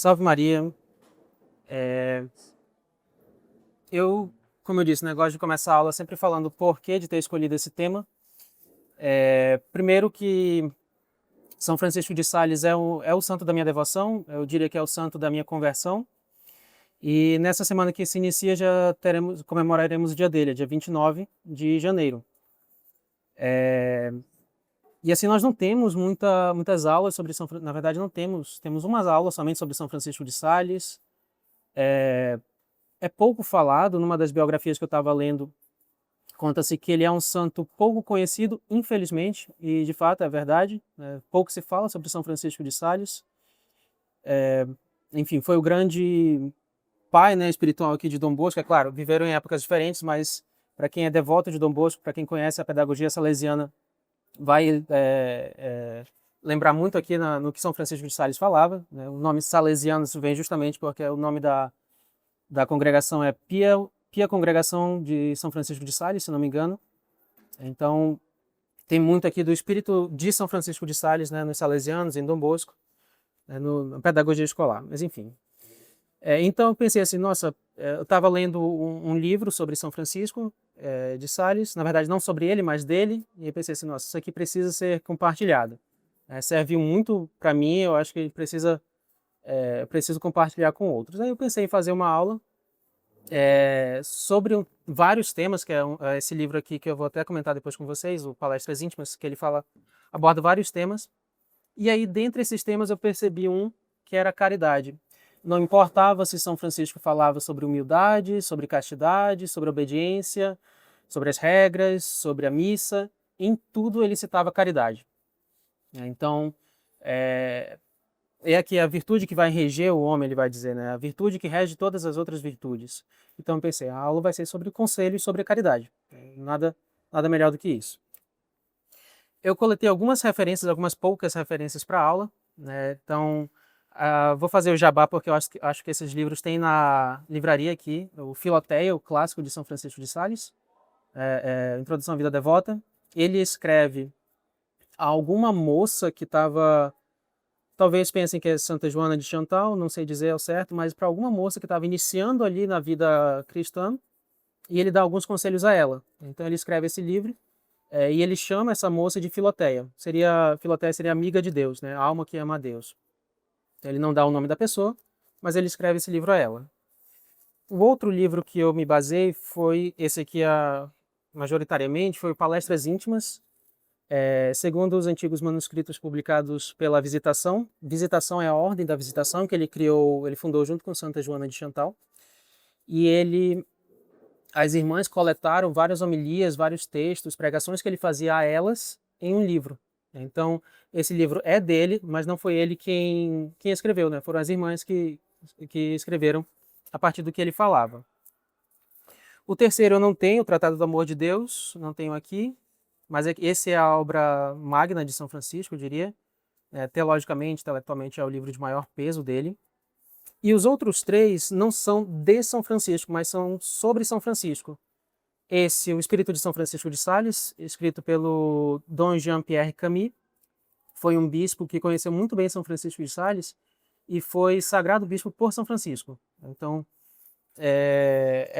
Salve Maria. É, como eu disse, né, gosto de começar a aula sempre falando o porquê de ter escolhido esse tema. Primeiro que São Francisco de Sales é o santo da minha devoção, eu diria que é o santo da minha conversão. E nessa semana que se inicia já comemoraremos o dia dele, dia 29 de janeiro. E assim, nós não temos muitas aulas sobre na verdade não temos umas aulas somente sobre São Francisco de Sales. É pouco falado, numa das biografias que eu estava lendo, conta-se que ele é um santo pouco conhecido, infelizmente, e de fato é verdade. Pouco se fala sobre São Francisco de Sales. Enfim, foi o grande pai, né, espiritual aqui de Dom Bosco. É claro, viveram em épocas diferentes, mas para quem é devoto de Dom Bosco, para quem conhece a pedagogia salesiana, vai lembrar muito aqui no que São Francisco de Sales falava. Né? O nome salesianos vem justamente porque o nome da congregação é Pia Congregação de São Francisco de Sales, se não me engano. Então, tem muito aqui do espírito de São Francisco de Sales, né, nos salesianos, em Dom Bosco, né, na pedagogia escolar. Mas, enfim. Então, eu pensei assim, nossa, eu estava lendo um livro sobre São Francisco de Sales, na verdade, não sobre ele, mas dele, e eu pensei assim, nossa, isso aqui precisa ser compartilhado. Serviu muito para mim, eu acho que ele eu preciso compartilhar com outros. Aí eu pensei em fazer uma aula sobre vários temas, que é esse livro aqui que eu vou até comentar depois com vocês, o Palestras Íntimas, que ele aborda vários temas. E aí, dentre esses temas, eu percebi um que era a caridade. Não importava se São Francisco falava sobre humildade, sobre castidade, sobre obediência, sobre as regras, sobre a missa, em tudo ele citava caridade. Então, é aqui a virtude que vai reger o homem, ele vai dizer, né? A virtude que rege todas as outras virtudes. Então eu pensei, a aula vai ser sobre o conselho e sobre a caridade. Nada melhor do que isso. Eu coletei algumas referências, algumas poucas referências para a aula, né? Então, vou fazer o jabá porque eu acho que esses livros têm na livraria aqui, o Filoteia, o clássico de São Francisco de Sales, Introdução à Vida Devota. Ele escreve a alguma moça que estava. Talvez pensem que é Santa Joana de Chantal, não sei dizer ao certo, mas para alguma moça que estava iniciando ali na vida cristã, e ele dá alguns conselhos a ela. Então ele escreve esse livro e ele chama essa moça de Filoteia. Filoteia seria amiga de Deus, né? A alma que ama a Deus. Então, ele não dá o nome da pessoa, mas ele escreve esse livro a ela. O outro livro que eu me basei foi esse aqui, majoritariamente, foi Palestras Íntimas, segundo os antigos manuscritos publicados pela Visitação. Visitação é a ordem da Visitação que ele fundou junto com Santa Joana de Chantal. E as irmãs coletaram várias homilias, vários textos, pregações que ele fazia a elas em um livro. Então, esse livro é dele, mas não foi ele quem escreveu, né? Foram as irmãs que escreveram a partir do que ele falava. O terceiro eu não tenho, o Tratado do Amor de Deus, não tenho aqui, mas esse é a obra magna de São Francisco, eu diria. Teologicamente, intelectualmente, é o livro de maior peso dele. E os outros três não são de São Francisco, mas são sobre São Francisco. O Espírito de São Francisco de Sales, escrito pelo Dom Jean-Pierre Camille, foi um bispo que conheceu muito bem São Francisco de Sales e foi sagrado bispo por São Francisco. Então,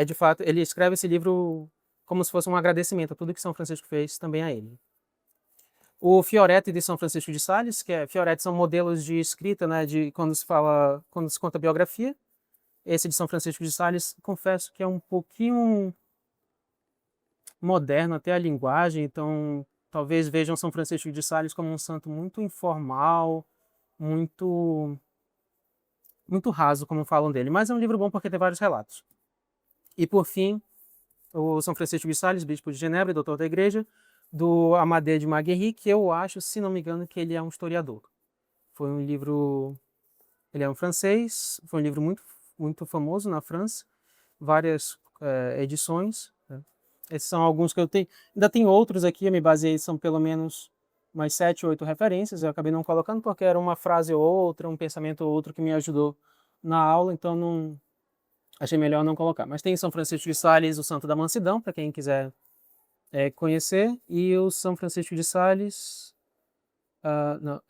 de fato, ele escreve esse livro como se fosse um agradecimento a tudo que São Francisco fez também a ele. O Fioretti de São Francisco de Sales, Fioretti são modelos de escrita, né, de quando se conta a biografia. Esse de São Francisco de Sales, confesso que é um pouquinho moderno até a linguagem, então talvez vejam São Francisco de Sales como um santo muito informal, muito muito raso, como falam dele, mas é um livro bom porque tem vários relatos. E por fim, o São Francisco de Sales, bispo de Genebra e doutor da igreja, do Amadeu de Maguerry, que eu acho, se não me engano, que ele é um historiador. Foi um livro, ele é um francês, foi um livro muito famoso na França, várias edições. Né? Esses são alguns que eu tenho. Ainda tem outros aqui, eu me baseei, são pelo menos umas 7, 8 referências, eu acabei não colocando porque era uma frase ou outra, um pensamento ou outro que me ajudou na aula, então não achei melhor não colocar. Mas tem São Francisco de Sales, o Santo da Mansidão, para quem quiser conhecer, e o São Francisco de Sales, não,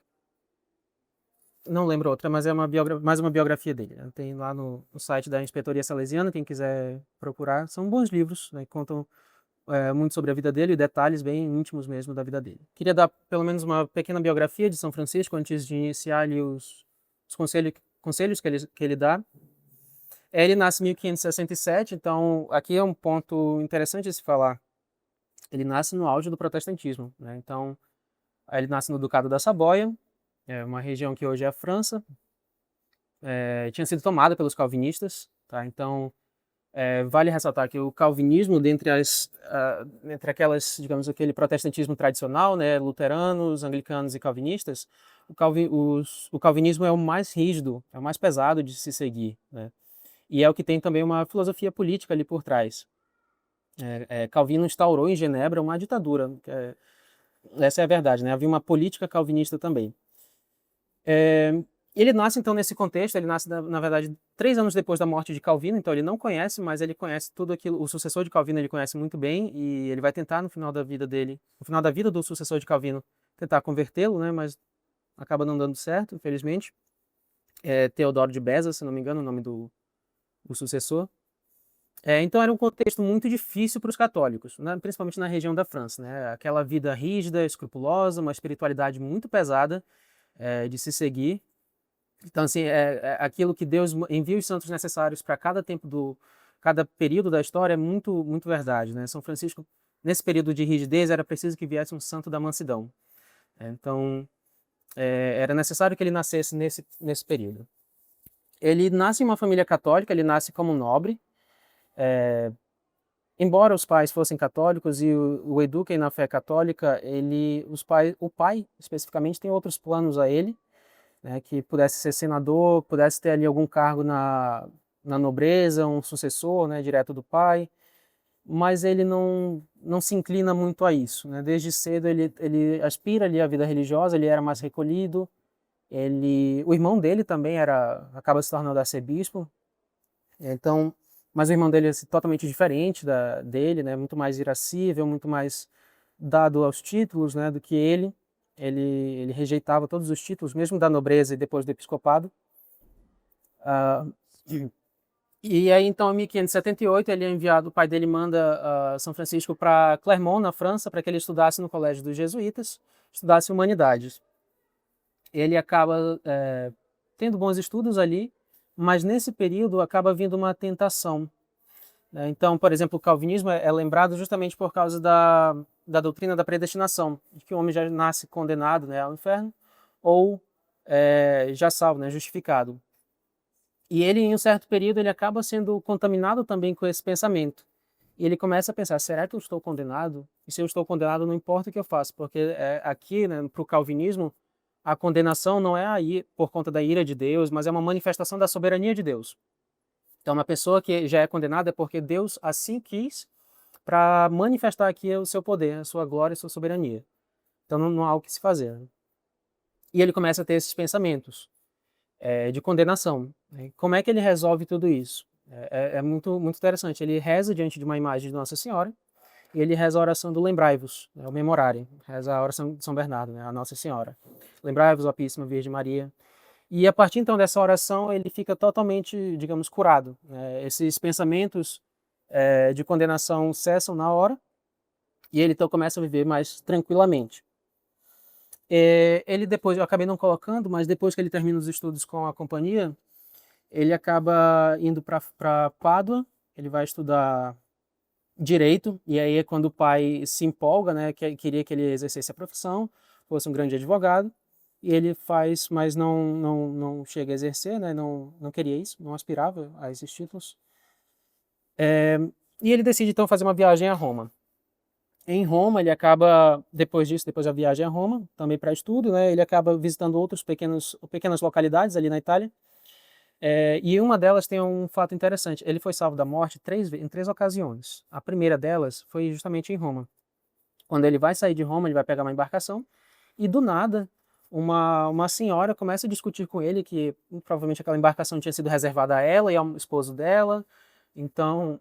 Não lembro outra, mas é mais uma biografia dele, né? Tem lá no site da Inspetoria Salesiana, quem quiser procurar. São bons livros, né, que contam muito sobre a vida dele e detalhes bem íntimos mesmo da vida dele. Queria dar pelo menos uma pequena biografia de São Francisco antes de iniciar ali os conselhos que ele dá. Ele nasce em 1567, então aqui é um ponto interessante de se falar. Ele nasce no auge do protestantismo, né? Então, ele nasce no Ducado da Saboia, uma região que hoje é a França. Tinha sido tomada pelos calvinistas, tá? Então, vale ressaltar que o calvinismo, dentre aquelas, digamos, aquele protestantismo tradicional, né, luteranos, anglicanos e calvinistas, o calvinismo é o mais rígido, é o mais pesado de se seguir, né? E é o que tem também uma filosofia política ali por trás. Calvino instaurou em Genebra uma ditadura, essa é a verdade, né? Havia uma política calvinista também. Ele nasce então nesse contexto, ele nasce na verdade 3 anos depois da morte de Calvino, então ele não conhece, mas ele conhece tudo aquilo, o sucessor de Calvino ele conhece muito bem e ele vai tentar no final da vida dele, no final da vida do sucessor de Calvino, tentar convertê-lo, né? Mas acaba não dando certo, infelizmente. Teodoro de Beza, se não me engano, o nome do sucessor. Então era um contexto muito difícil para os católicos, né? Principalmente na região da França, né? Aquela vida rígida, escrupulosa, uma espiritualidade muito pesada de se seguir. Então, assim, aquilo que Deus envia os santos necessários para cada período da história é muito, muito verdade, né? São Francisco, nesse período de rigidez, era preciso que viesse um santo da mansidão. Então, era necessário que ele nascesse nesse período. Ele nasce em uma família católica, ele nasce como nobre, embora os pais fossem católicos e o eduquem na fé católica, o pai especificamente tem outros planos a ele, né, que pudesse ser senador, pudesse ter ali algum cargo na nobreza, um sucessor, né, direto do pai, mas ele não se inclina muito a isso, né? Desde cedo ele aspira ali à vida religiosa, ele era mais recolhido, o irmão dele também acaba se tornando arcebispo, então, mas o irmão dele é totalmente diferente dele, né, muito mais irascível, muito mais dado aos títulos, né, do que ele. Ele rejeitava todos os títulos, mesmo da nobreza e depois do episcopado. Ah, e aí, então, em 1578, ele é enviado, o pai dele manda São Francisco para Clermont, na França, para que ele estudasse no colégio dos jesuítas, estudasse humanidades. Ele acaba tendo bons estudos ali, mas nesse período acaba vindo uma tentação, né? Então, por exemplo, o calvinismo é lembrado justamente por causa da doutrina da predestinação, de que o homem já nasce condenado, né, ao inferno, ou já salvo, né, justificado. E ele, em um certo período, ele acaba sendo contaminado também com esse pensamento. E ele começa a pensar, será que eu estou condenado? E se eu estou condenado, não importa o que eu faço, porque aqui, né, para o calvinismo, a condenação não é aí por conta da ira de Deus, mas é uma manifestação da soberania de Deus. Então, uma pessoa que já é condenada é porque Deus assim quis para manifestar aqui o seu poder, a sua glória e a sua soberania. Então, não há o que se fazer, né? E ele começa a ter esses pensamentos de condenação, né? Como é que ele resolve tudo isso? É muito, muito interessante. Ele reza diante de uma imagem de Nossa Senhora e ele reza a oração do Lembrai-vos, né, o Memorare, reza a oração de São Bernardo, né, a Nossa Senhora. Lembrai-vos, ó Píssima Virgem Maria. E a partir então dessa oração ele fica totalmente, digamos, curado, né? Esses pensamentos de condenação cessam na hora e ele então começa a viver mais tranquilamente. Ele depois, eu acabei não colocando, mas depois que ele termina os estudos com a companhia, ele acaba indo para Pádua, ele vai estudar direito, e aí é quando o pai se empolga, né, que queria que ele exercesse a profissão, fosse um grande advogado, e ele faz, mas não chega a exercer, né, não queria isso, não aspirava a esses títulos. E ele decide então fazer uma viagem a Roma. Em Roma, ele acaba, depois disso, depois da viagem a Roma, também para estudo, né, ele acaba visitando outras pequenas localidades ali na Itália, e uma delas tem um fato interessante. Ele foi salvo da morte em 3 ocasiões. A primeira delas foi justamente em Roma. Quando ele vai sair de Roma, ele vai pegar uma embarcação e do nada uma senhora começa a discutir com ele que provavelmente aquela embarcação tinha sido reservada a ela e ao esposo dela. Então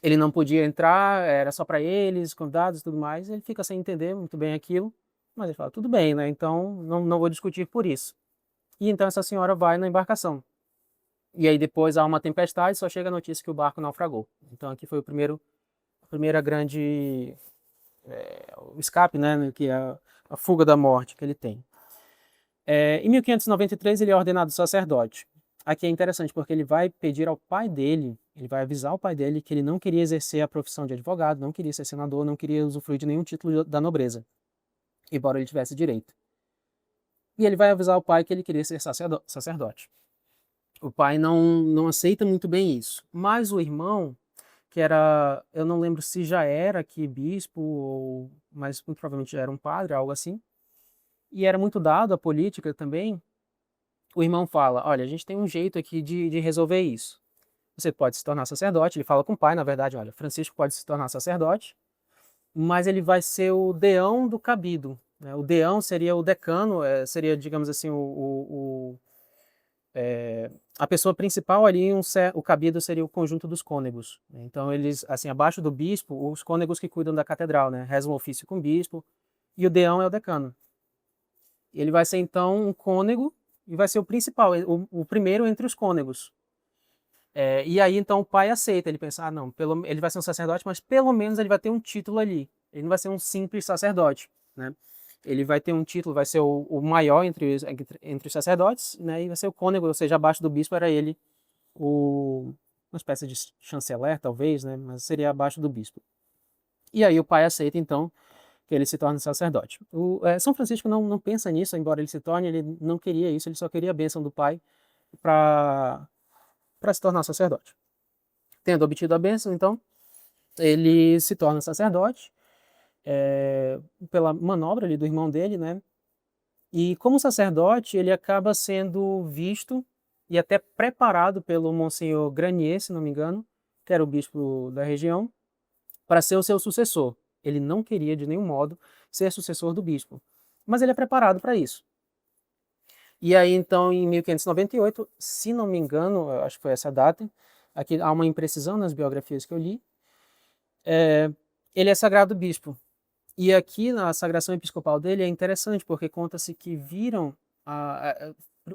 ele não podia entrar, era só para eles, convidados e tudo mais. Ele fica sem entender muito bem aquilo, mas ele fala, tudo bem, né? Então não vou discutir por isso. E então essa senhora vai na embarcação. E aí depois há uma tempestade, só chega a notícia que o barco naufragou. Então aqui foi a primeira grande o escape, né, que é a fuga da morte que ele tem. Em 1593 ele é ordenado sacerdote. Aqui é interessante porque ele vai pedir ao pai dele, ele vai avisar o pai dele que ele não queria exercer a profissão de advogado, não queria ser senador, não queria usufruir de nenhum título da nobreza, embora ele tivesse direito. E ele vai avisar o pai que ele queria ser sacerdote. O pai não aceita muito bem isso, mas o irmão, que era, eu não lembro se já era aqui bispo, mas muito provavelmente já era um padre, algo assim, e era muito dado à política também. O irmão fala: olha, a gente tem um jeito aqui de resolver isso. Você pode se tornar sacerdote. Ele fala com o pai, na verdade: olha, Francisco pode se tornar sacerdote, mas ele vai ser o deão do cabido, né? O deão seria o decano, seria, digamos assim, a pessoa principal ali, o cabido seria o conjunto dos cônegos. Então, eles, assim, abaixo do bispo, os cônegos que cuidam da catedral, né? Rezam um ofício com o bispo, e o deão é o decano. Ele vai ser, então, um cônego e vai ser o principal, o primeiro entre os cônegos. E aí, então, o pai aceita. Ele pensa, não, ele vai ser um sacerdote, mas pelo menos ele vai ter um título ali. Ele não vai ser um simples sacerdote, né? Ele vai ter um título, vai ser o maior entre os sacerdotes, né? E vai ser o cônego, ou seja, abaixo do bispo era ele uma espécie de chanceler, talvez, né? Mas seria abaixo do bispo. E aí o pai aceita, então, que ele se torne sacerdote. São Francisco não pensa nisso, embora ele se torne, ele não queria isso, ele só queria a bênção do pai para se tornar sacerdote. Tendo obtido a bênção, então, ele se torna sacerdote pela manobra ali do irmão dele, né? E como sacerdote, ele acaba sendo visto e até preparado pelo Monsenhor Granier, se não me engano, que era o bispo da região, para ser o seu sucessor. Ele não queria de nenhum modo ser sucessor do bispo, mas ele é preparado para isso. E aí, então, em 1598, se não me engano, acho que foi essa data, aqui há uma imprecisão nas biografias que eu li, ele é sagrado bispo. E aqui na sagração episcopal dele é interessante, porque conta-se que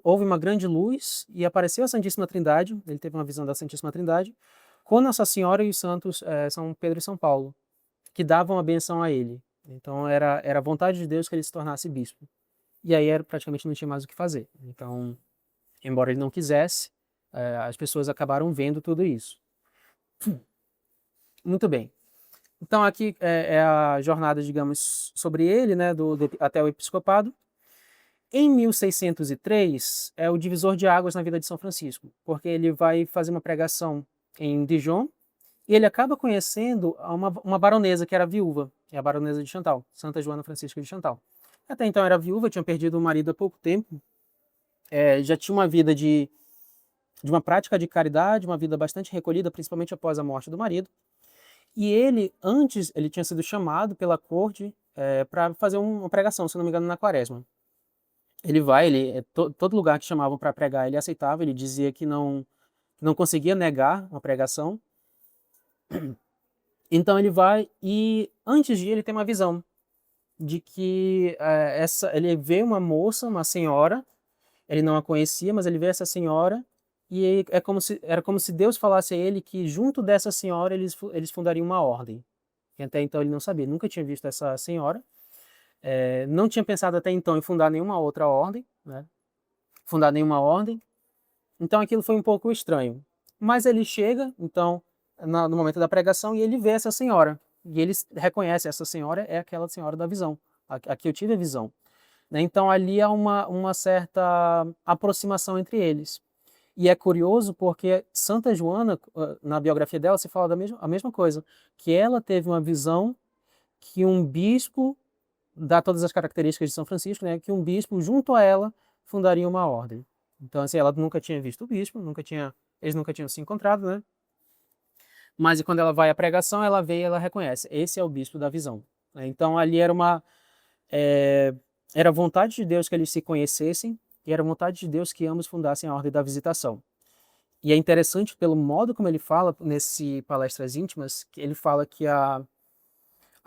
houve uma grande luz e apareceu a Santíssima Trindade, ele teve uma visão da Santíssima Trindade, com Nossa Senhora e os santos São Pedro e São Paulo, que davam a benção a ele. Então era a vontade de Deus que ele se tornasse bispo. E aí praticamente não tinha mais o que fazer. Então, embora ele não quisesse, as pessoas acabaram vendo tudo isso. Muito bem. Então aqui é a jornada, digamos, sobre ele, né, até o episcopado. Em 1603 é o divisor de águas na vida de São Francisco, porque ele vai fazer uma pregação em Dijon e ele acaba conhecendo uma baronesa que era viúva, que é a baronesa de Chantal, Santa Joana Francisca de Chantal. Até então era viúva, tinha perdido o marido há pouco tempo, já tinha uma vida de uma prática de caridade, uma vida bastante recolhida, principalmente após a morte do marido. E ele, antes, ele tinha sido chamado pela corte para fazer uma pregação, se não me engano, na Quaresma. Ele vai, todo lugar que chamavam para pregar, ele aceitava, ele dizia que não conseguia negar uma pregação. Então ele vai e, antes de ir, ele tem uma visão de que ele vê uma moça, uma senhora, ele não a conhecia, mas ele vê essa senhora e era como se Deus falasse a ele que junto dessa senhora eles fundariam uma ordem. Que até então ele não sabia, nunca tinha visto essa senhora, não tinha pensado até então em fundar nenhuma outra ordem, né? Fundar nenhuma ordem. Então aquilo foi um pouco estranho. Mas ele chega, então, no momento da pregação, e ele vê essa senhora. E ele reconhece essa senhora é aquela senhora da visão, a que eu tive a visão. Né? Então ali há uma certa aproximação entre eles. E é curioso porque Santa Joana, na biografia dela, se fala a mesma coisa, que ela teve uma visão que um bispo, dá todas as características de São Francisco, né, que um bispo junto a ela fundaria uma ordem. Então, assim, ela nunca tinha visto o bispo, eles nunca tinham se encontrado, né? Mas quando ela vai à pregação, ela vê e ela reconhece, esse é o bispo da visão. Então, ali era vontade de Deus que eles se conhecessem e era vontade de Deus que ambos fundassem a Ordem da Visitação. E é interessante pelo modo como ele fala nesse Palestras Íntimas, que ele fala que a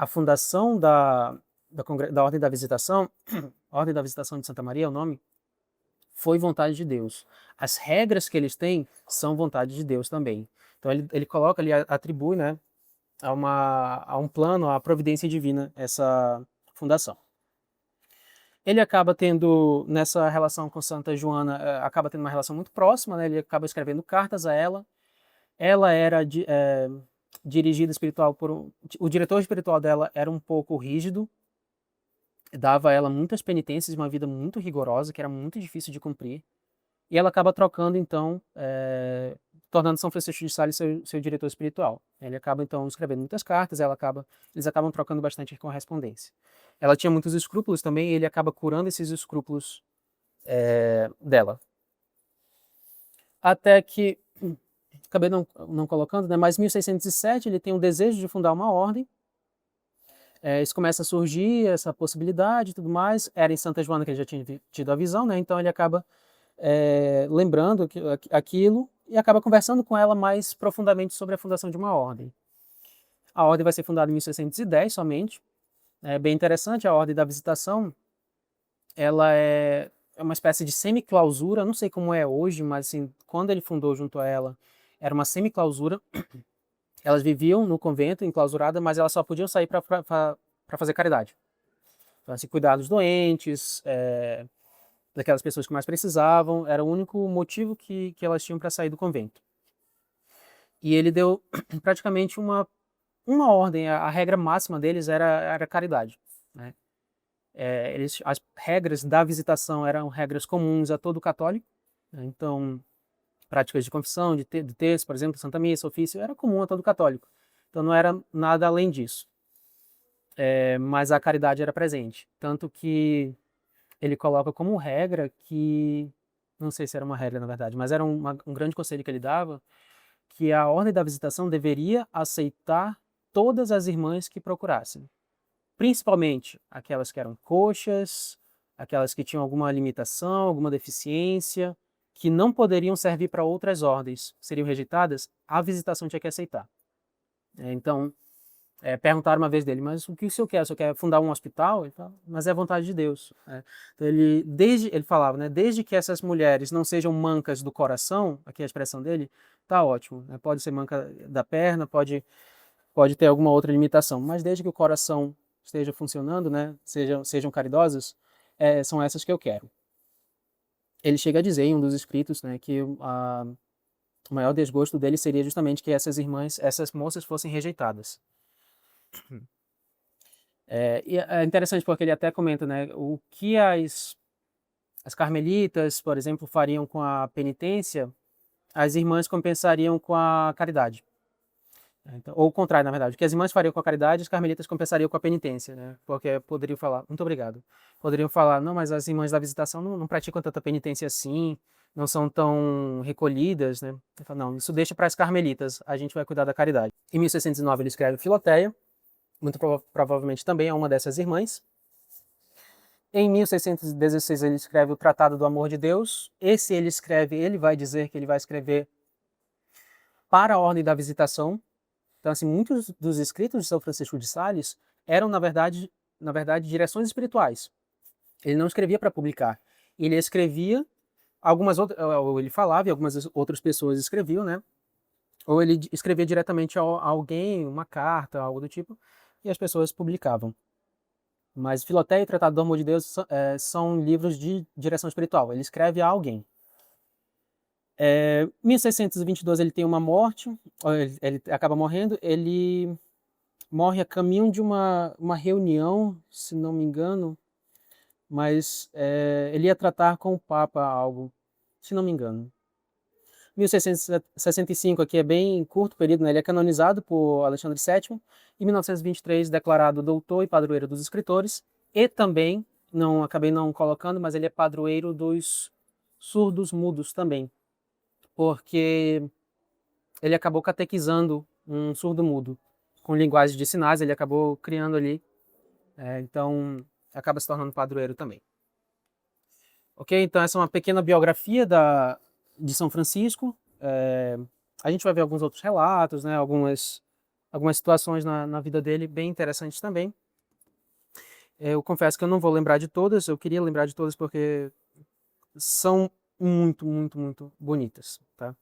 fundação da Ordem da Visitação, Ordem da Visitação de Santa Maria é o nome, foi vontade de Deus. As regras que eles têm são vontade de Deus também. Então ele coloca, ele atribui, né, a um plano, à providência divina, essa fundação. Ele acaba tendo, nessa relação com Santa Joana, acaba tendo uma relação muito próxima, né? Ele acaba escrevendo cartas a ela. Ela era dirigida espiritual o diretor espiritual dela era um pouco rígido, dava a ela muitas penitências, uma vida muito rigorosa, que era muito difícil de cumprir. E ela acaba trocando, então, tornando São Francisco de Sales seu diretor espiritual. Ele acaba, então, escrevendo muitas cartas, eles acabam trocando bastante correspondência. Ela tinha muitos escrúpulos também, e ele acaba curando esses escrúpulos dela. Até que, acabei não colocando, né, mas em 1607 ele tem o desejo de fundar uma ordem. Isso começa a surgir, essa possibilidade e tudo mais. Era em Santa Joana que ele já tinha tido a visão, né? Então ele acaba lembrando aquilo e acaba conversando com ela mais profundamente sobre a fundação de uma ordem. A ordem vai ser fundada em 1610 somente. É bem interessante, a ordem da visitação, ela é uma espécie de semi-clausura, não sei como é hoje, mas assim, quando ele fundou junto a ela, era uma semi-clausura. Elas viviam no convento, enclausurada, mas elas só podiam sair para fazer caridade. Então, assim, cuidar dos doentes, daquelas pessoas que mais precisavam, era o único motivo que elas tinham para sair do convento. E ele deu praticamente uma ordem, a regra máxima deles era caridade, né? As regras da visitação eram regras comuns a todo católico, né? Então, práticas de confissão, de texto, por exemplo, Santa Missa, ofício, era comum a todo católico. Então não era nada além disso. Mas a caridade era presente. Tanto que ele coloca como regra que, não sei se era uma regra na verdade, mas era um grande conselho que ele dava, que a ordem da visitação deveria aceitar todas as irmãs que procurassem. Principalmente aquelas que eram coxas, aquelas que tinham alguma limitação, alguma deficiência, que não poderiam servir para outras ordens, seriam rejeitadas, a visitação tinha que aceitar. Então, perguntaram uma vez dele, mas o que o senhor quer? O senhor quer fundar um hospital? Ele fala, mas é a vontade de Deus. Então, ele falava, né, desde que essas mulheres não sejam mancas do coração, aqui é a expressão dele, tá ótimo. Né? Pode ser manca da perna, pode ter alguma outra limitação, mas desde que o coração esteja funcionando, né, sejam caridosas, são essas que eu quero. Ele chega a dizer em um dos escritos, né, que o maior desgosto dele seria justamente que essas moças fossem rejeitadas. E é interessante porque ele até comenta, né, o que as carmelitas, por exemplo, fariam com a penitência, as irmãs compensariam com a caridade. Então, ou o contrário, na verdade. O que as irmãs fariam com a caridade, as carmelitas compensariam com a penitência, né? Porque poderiam falar, muito obrigado, poderiam falar, não, mas as irmãs da visitação não praticam tanta penitência assim, não são tão recolhidas, né? Ele fala, não, isso deixa para as carmelitas, a gente vai cuidar da caridade. Em 1609 ele escreve Filoteia, muito provavelmente também é uma dessas irmãs. Em 1616 ele escreve o Tratado do Amor de Deus. Ele vai dizer que ele vai escrever para a Ordem da Visitação. Então, assim, muitos dos escritos de São Francisco de Sales eram, na verdade, direções espirituais. Ele não escrevia para publicar. Ele escrevia ou ele falava e algumas outras pessoas escreviam, né? Ou ele escrevia diretamente a alguém, uma carta, algo do tipo, e as pessoas publicavam. Mas Filoteia e Tratado do Amor de Deus são livros de direção espiritual. Ele escreve a alguém. Em 1622 ele tem uma morte, ele acaba morrendo, ele morre a caminho de uma reunião, se não me engano, mas ele ia tratar com o Papa algo, se não me engano. 1665 aqui é bem curto período, né? Ele é canonizado por Alexandre VII, em 1923 declarado doutor e padroeiro dos escritores, e também, acabei não colocando, mas ele é padroeiro dos surdos mudos também, porque ele acabou catequizando um surdo-mudo com linguagem de sinais, ele acabou criando ali, então acaba se tornando padroeiro também. Ok? Então essa é uma pequena biografia de São Francisco. A gente vai ver alguns outros relatos, né? Algumas situações na vida dele bem interessantes também. Eu confesso que eu não vou lembrar de todas, eu queria lembrar de todas porque são muito, muito, muito bonitas, tá?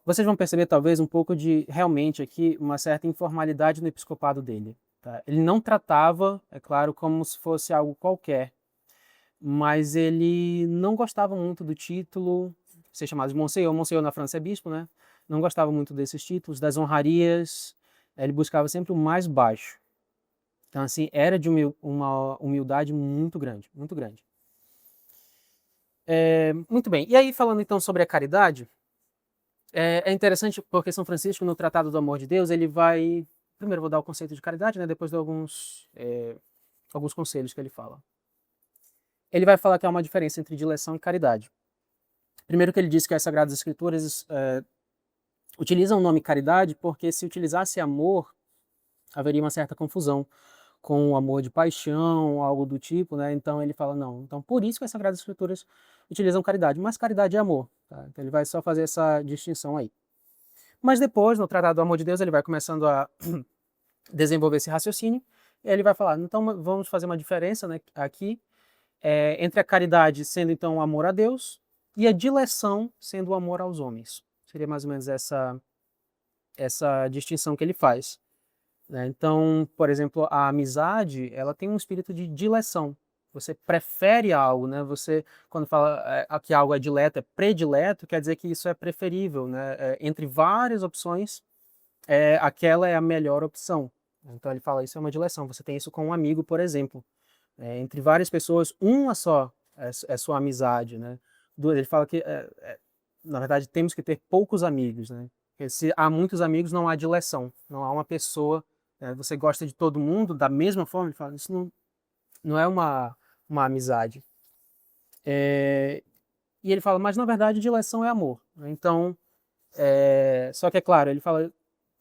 Vocês vão perceber talvez um pouco de, realmente aqui, uma certa informalidade no episcopado dele, tá? Ele não tratava, é claro, como se fosse algo qualquer, mas ele não gostava muito do título, ser chamado de Monsenhor. Monsenhor na França é bispo, né? Não gostava muito desses títulos, das honrarias, ele buscava sempre o mais baixo. Então, assim, era de uma humildade muito grande, muito grande. Muito bem, e aí falando então sobre a caridade, é interessante porque São Francisco, no Tratado do Amor de Deus, ele vai... Primeiro vou dar o conceito de caridade, né? Depois dou alguns conselhos que ele fala. Ele vai falar que há uma diferença entre dileção e caridade. Primeiro que ele diz que as Sagradas Escrituras utilizam o nome caridade porque se utilizasse amor, haveria uma certa confusão com o amor de paixão, algo do tipo, né? Então ele fala, não, então por isso que as Sagradas Escrituras utilizam caridade, mas caridade é amor, tá? Então ele vai só fazer essa distinção aí. Mas depois, no Tratado do Amor de Deus, ele vai começando a desenvolver esse raciocínio, e ele vai falar, então vamos fazer uma diferença, né, aqui, entre a caridade sendo então o amor a Deus, e a dileção sendo o amor aos homens. Seria mais ou menos essa distinção que ele faz, né? Então, por exemplo, a amizade, ela tem um espírito de dileção. Você prefere algo, né? Você, quando fala que algo é dileto, é predileto, quer dizer que isso é preferível, né? Entre várias opções, aquela é a melhor opção. Então ele fala, isso é uma dileção. Você tem isso com um amigo, por exemplo. Entre várias pessoas, uma só é sua amizade, né? Ele fala que, na verdade, temos que ter poucos amigos, né? Porque se há muitos amigos, não há dileção. Não há uma pessoa, você gosta de todo mundo da mesma forma, ele fala, isso não é uma amizade. E ele fala, mas na verdade, dileção é amor, né? Então, só que é claro, ele fala,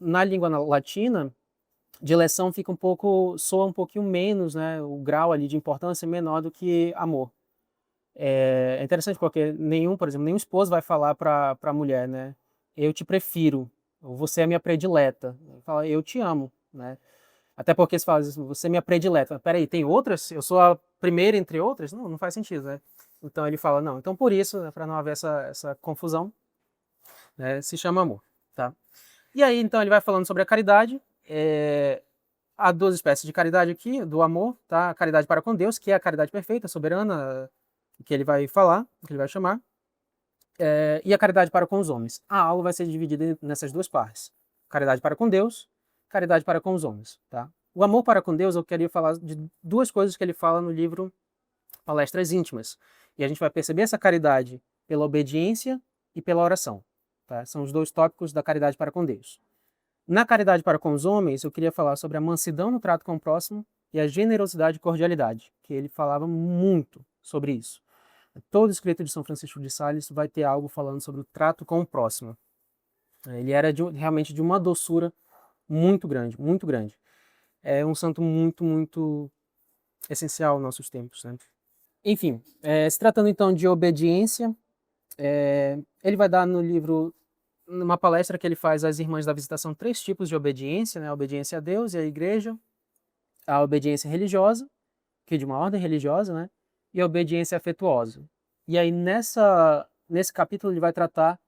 na língua latina, dileção soa um pouquinho menos, né? O grau ali de importância é menor do que amor. É interessante porque por exemplo, nenhum esposo vai falar para a mulher, né? Eu te prefiro, ou você é minha predileta. Ele fala, eu te amo, né? Até porque se fala, você é minha predileta. Peraí, tem outras? Eu sou a primeira entre outras? Não faz sentido, né? Então ele fala, não. Então por isso, né, para não haver essa confusão, né, se chama amor, tá? E aí, então, ele vai falando sobre a caridade. Há duas espécies de caridade aqui, do amor, tá? A caridade para com Deus, que é a caridade perfeita, soberana, que ele vai falar, que ele vai chamar, e a caridade para com os homens. A aula vai ser dividida nessas duas partes. Caridade para com Deus, caridade para com os homens, tá? O amor para com Deus, eu queria falar de duas coisas que ele fala no livro Palestras Íntimas. E a gente vai perceber essa caridade pela obediência e pela oração, tá? São os dois tópicos da caridade para com Deus. Na caridade para com os homens, eu queria falar sobre a mansidão no trato com o próximo e a generosidade e cordialidade, que ele falava muito sobre isso. Todo escrito de São Francisco de Sales vai ter algo falando sobre o trato com o próximo. Ele era realmente de uma doçura muito grande, muito grande. É um santo muito, muito essencial aos nossos tempos, né? Enfim, se tratando então de obediência, ele vai dar no livro, numa palestra que ele faz às Irmãs da Visitação, 3 tipos de obediência, né? A obediência a Deus e à Igreja, a obediência religiosa, que é de uma ordem religiosa, né? E a obediência afetuosa. E aí nesse capítulo ele vai tratar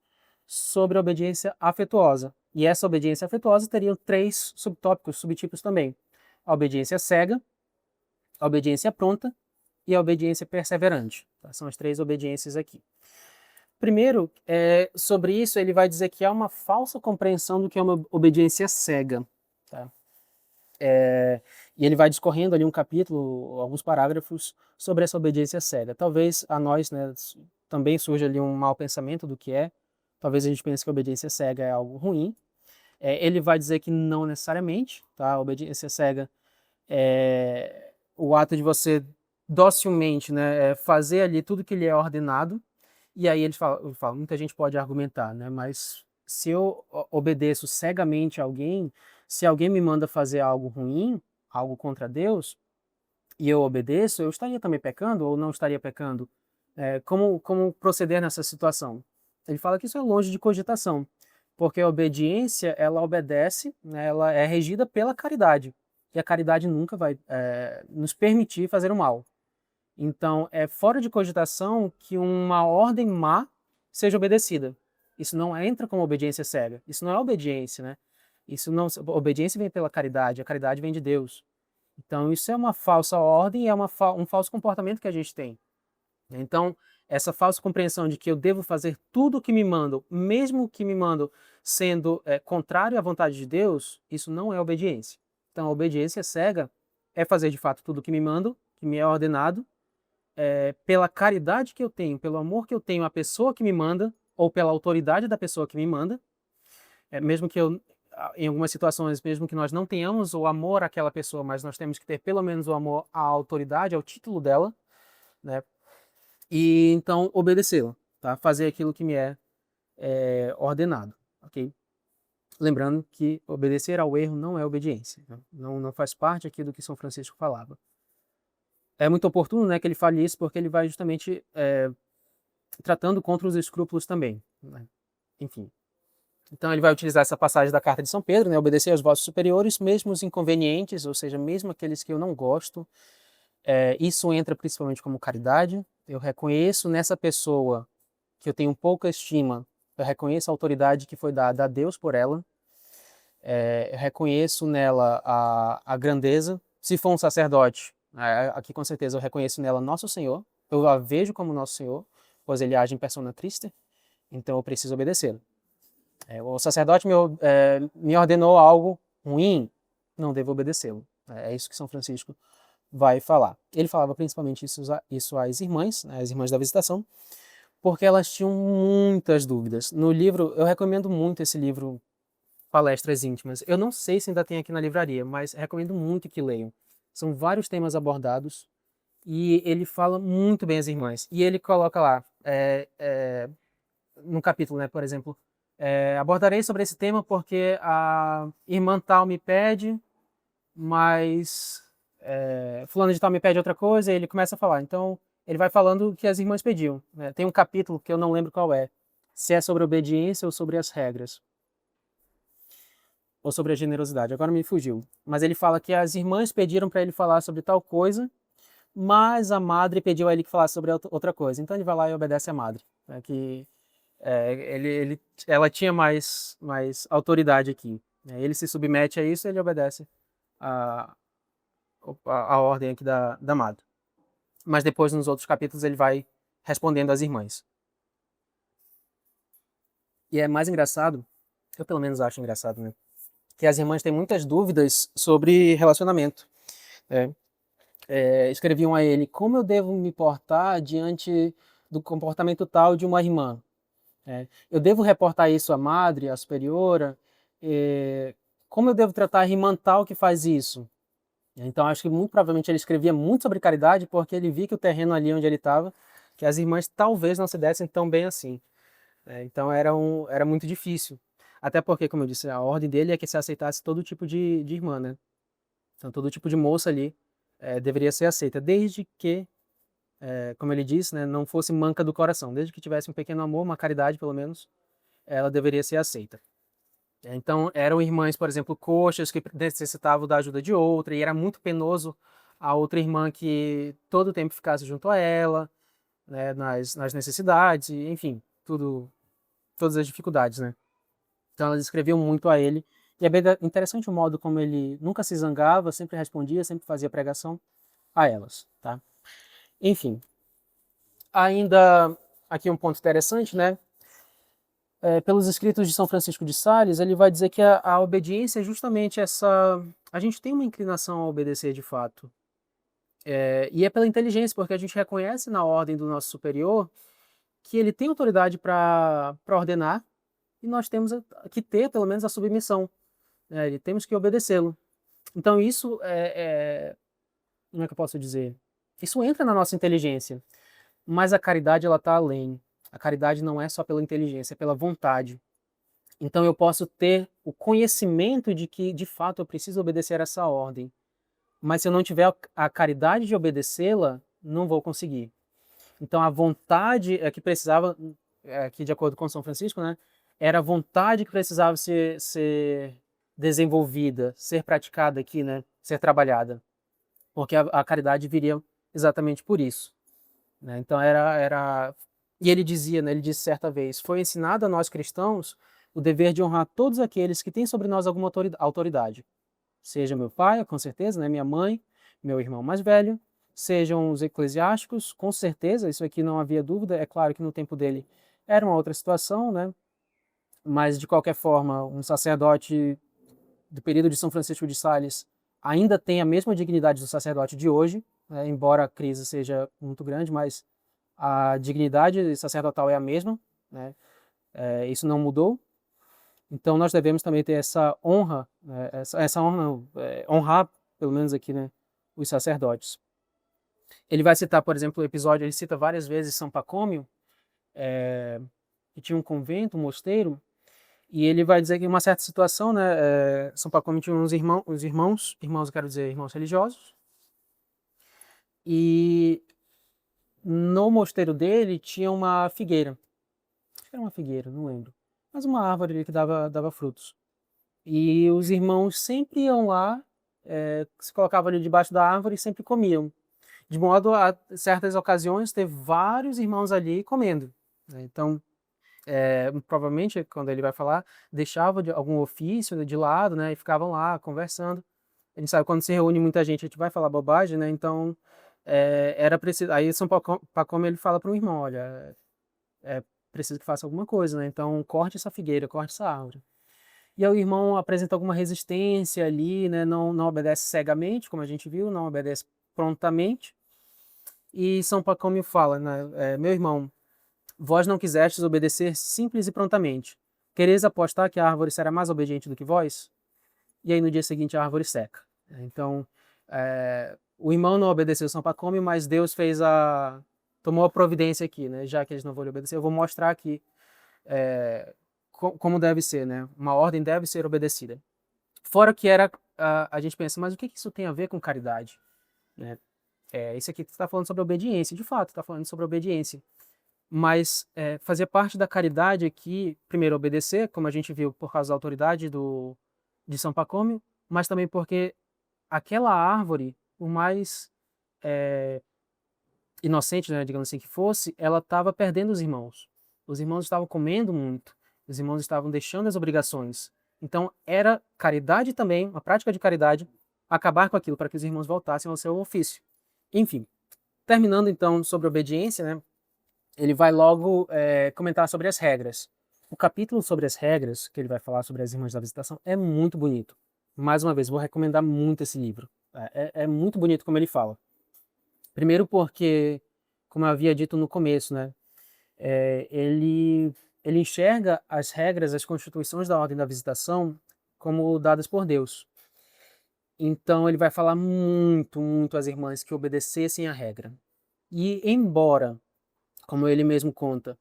sobre a obediência afetuosa. E essa obediência afetuosa teria 3 subtópicos, subtipos também. A obediência cega, a obediência pronta e a obediência perseverante. Tá? São as 3 obediências aqui. Primeiro, sobre isso, ele vai dizer que há uma falsa compreensão do que é uma obediência cega. Tá? E ele vai discorrendo ali um capítulo, alguns parágrafos, sobre essa obediência cega. Talvez a nós, né, também surja ali um mau pensamento do que é. Talvez a gente pense que a obediência cega é algo ruim. Ele vai dizer que não necessariamente. Tá? A obediência cega é o ato de você docilmente, né, fazer ali tudo que lhe é ordenado. E aí ele fala, muita gente pode argumentar, né? Mas se eu obedeço cegamente a alguém, se alguém me manda fazer algo ruim, algo contra Deus, e eu obedeço, eu estaria também pecando ou não estaria pecando? Como proceder nessa situação? Ele fala que isso é longe de cogitação, porque a obediência, ela obedece, né, ela é regida pela caridade, e a caridade nunca vai nos permitir fazer o mal. Então, é fora de cogitação que uma ordem má seja obedecida. Isso não entra como obediência cega. Isso não é obediência, né? Isso não, obediência vem pela caridade, a caridade vem de Deus. Então, isso é uma falsa ordem e é um falso comportamento que a gente tem. Então, essa falsa compreensão de que eu devo fazer tudo o que me mandam, mesmo que me mandam sendo contrário à vontade de Deus, isso não é obediência. Então, a obediência cega é fazer de fato tudo o que me mandam, que me é ordenado, pela caridade que eu tenho, pelo amor que eu tenho à pessoa que me manda, ou pela autoridade da pessoa que me manda, mesmo que eu, em algumas situações, mesmo que nós não tenhamos o amor àquela pessoa, mas nós temos que ter pelo menos o amor à autoridade, ao título dela, né? E então obedecê-la, tá? Fazer aquilo que me é ordenado, ok? Lembrando que obedecer ao erro não é obediência, né? Não faz parte aqui do que São Francisco falava. É muito oportuno, né, que ele fale isso, porque ele vai justamente tratando contra os escrúpulos também, né? Enfim. Então ele vai utilizar essa passagem da carta de São Pedro, né? Obedecer aos vossos superiores, mesmo os inconvenientes, ou seja, mesmo aqueles que eu não gosto. Isso entra principalmente como caridade. Eu reconheço nessa pessoa que eu tenho pouca estima, eu reconheço a autoridade que foi dada a Deus por ela. Eu reconheço nela a grandeza. Se for um sacerdote, aqui com certeza eu reconheço nela Nosso Senhor. Eu a vejo como Nosso Senhor, pois ele age em persona Christi, então eu preciso obedecê-lo. O sacerdote me ordenou algo ruim, não devo obedecê-lo. É isso que São Francisco vai falar. Ele falava principalmente isso às irmãs, né, às irmãs da visitação, porque elas tinham muitas dúvidas. No livro, eu recomendo muito esse livro, Palestras Íntimas. Eu não sei se ainda tem aqui na livraria, mas recomendo muito que leiam. São vários temas abordados e ele fala muito bem às irmãs. E ele coloca lá, num capítulo, né, por exemplo, abordarei sobre esse tema porque a irmã tal me pede, mas fulano de tal me pede outra coisa, e ele começa a falar. Então, ele vai falando o que as irmãs pediam, né? Tem um capítulo que eu não lembro qual é, se é sobre obediência ou sobre as regras, ou sobre a generosidade, agora me fugiu. Mas ele fala que as irmãs pediram para ele falar sobre tal coisa, mas a madre pediu a ele que falasse sobre outra coisa. Então ele vai lá e obedece à madre, né? Que ela tinha mais autoridade aqui, né? Ele se submete a isso e ele obedece a, a ordem aqui da madre. Mas depois, nos outros capítulos, ele vai respondendo às irmãs. E é mais engraçado, eu pelo menos acho engraçado, né? Que as irmãs têm muitas dúvidas sobre relacionamento, né? Escreviam a ele: como eu devo me portar diante do comportamento tal de uma irmã? Eu devo reportar isso à madre, à superiora? Como eu devo tratar a irmã tal que faz isso? Então, acho que muito provavelmente ele escrevia muito sobre caridade porque ele via que o terreno ali onde ele estava, que as irmãs talvez não se dessem tão bem assim. Então, era muito difícil. Até porque, como eu disse, a ordem dele é que se aceitasse todo tipo de irmã, né? Então, todo tipo de moça ali deveria ser aceita, desde que, como ele disse, né, não fosse manca do coração. Desde que tivesse um pequeno amor, uma caridade pelo menos, ela deveria ser aceita. Então, eram irmãs, por exemplo, coxas que necessitavam da ajuda de outra, e era muito penoso a outra irmã que todo o tempo ficasse junto a ela, né, nas necessidades, enfim, todas as dificuldades, né? Então, elas escreviam muito a ele, e é bem interessante o modo como ele nunca se zangava, sempre respondia, sempre fazia pregação a elas, tá? Enfim, ainda aqui um ponto interessante, né? Pelos escritos de São Francisco de Sales, ele vai dizer que a obediência é justamente essa. A gente tem uma inclinação a obedecer de fato. E é pela inteligência, porque a gente reconhece na ordem do nosso superior que ele tem autoridade para ordenar e nós temos que ter, pelo menos, a submissão. E temos que obedecê-lo. Então, isso como é que eu posso dizer? Isso entra na nossa inteligência, mas a caridade ela está além. A caridade não é só pela inteligência, é pela vontade. Então eu posso ter o conhecimento de que, de fato, eu preciso obedecer essa ordem. Mas se eu não tiver a caridade de obedecê-la, não vou conseguir. Então a vontade é que precisava, aqui de acordo com São Francisco, né, era a vontade que precisava ser desenvolvida, ser praticada aqui, né, ser trabalhada. Porque a caridade viria exatamente por isso, né? Então e ele dizia, né, ele disse certa vez: foi ensinado a nós cristãos o dever de honrar todos aqueles que têm sobre nós alguma autoridade. Seja meu pai, com certeza, né, minha mãe, meu irmão mais velho, sejam os eclesiásticos, com certeza, isso aqui não havia dúvida. É claro que no tempo dele era uma outra situação, né? Mas de qualquer forma, um sacerdote do período de São Francisco de Sales ainda tem a mesma dignidade do sacerdote de hoje, né? Embora a crise seja muito grande, mas a dignidade sacerdotal é a mesma, né? Isso não mudou. Então nós devemos também ter essa honra, né? Essa honra, não, honrar, pelo menos aqui, né, os sacerdotes. Ele vai citar, por exemplo, o episódio, ele cita várias vezes São Pacômio, que tinha um convento, um mosteiro, e ele vai dizer que em uma certa situação, né, São Pacômio tinha irmãos, eu quero dizer irmãos religiosos, e no mosteiro dele tinha uma figueira. Acho que era uma figueira, não lembro. Mas uma árvore ali que dava frutos. E os irmãos sempre iam lá, se colocavam ali debaixo da árvore e sempre comiam. De modo a certas ocasiões ter vários irmãos ali comendo, né? Então, provavelmente, quando ele vai falar, deixava algum ofício de lado, né, e ficavam lá conversando. A gente sabe quando se reúne muita gente, a gente vai falar bobagem, né? Então, era preciso. Aí São Pacômio ele fala para um irmão: olha, é preciso que faça alguma coisa, né? Então, corte essa figueira, corte essa árvore. E aí o irmão apresenta alguma resistência ali, né? Não obedece cegamente, como a gente viu, não obedece prontamente. E São Pacômio fala, né? Meu irmão, vós não quisestes obedecer simples e prontamente. Quereis apostar que a árvore será mais obediente do que vós? E aí no dia seguinte a árvore seca. Então, o irmão não obedeceu São Pacômio, mas Deus tomou a providência aqui, né? Já que eles não vão lhe obedecer, eu vou mostrar aqui como deve ser, né? Uma ordem deve ser obedecida. Fora que a gente pensa, mas o que isso tem a ver com caridade, né? Isso aqui está falando sobre obediência, de fato, está falando sobre obediência. Mas fazer parte da caridade aqui, primeiro, obedecer, como a gente viu, por causa da autoridade de São Pacômio, mas também porque aquela árvore, por mais inocente, né, digamos assim, que fosse, ela estava perdendo os irmãos. Os irmãos estavam comendo muito, os irmãos estavam deixando as obrigações. Então, era caridade também, uma prática de caridade, acabar com aquilo para que os irmãos voltassem ao seu ofício. Enfim, terminando então sobre obediência, né, ele vai logo comentar sobre as regras. O capítulo sobre as regras, que ele vai falar sobre as Irmãs da Visitação, é muito bonito. Mais uma vez, vou recomendar muito esse livro. É muito bonito como ele fala. Primeiro porque, como eu havia dito no começo, né, ele enxerga as regras, as constituições da Ordem da Visitação como dadas por Deus. Então ele vai falar muito, muito às irmãs que obedecessem a regra. E embora, como ele mesmo conta,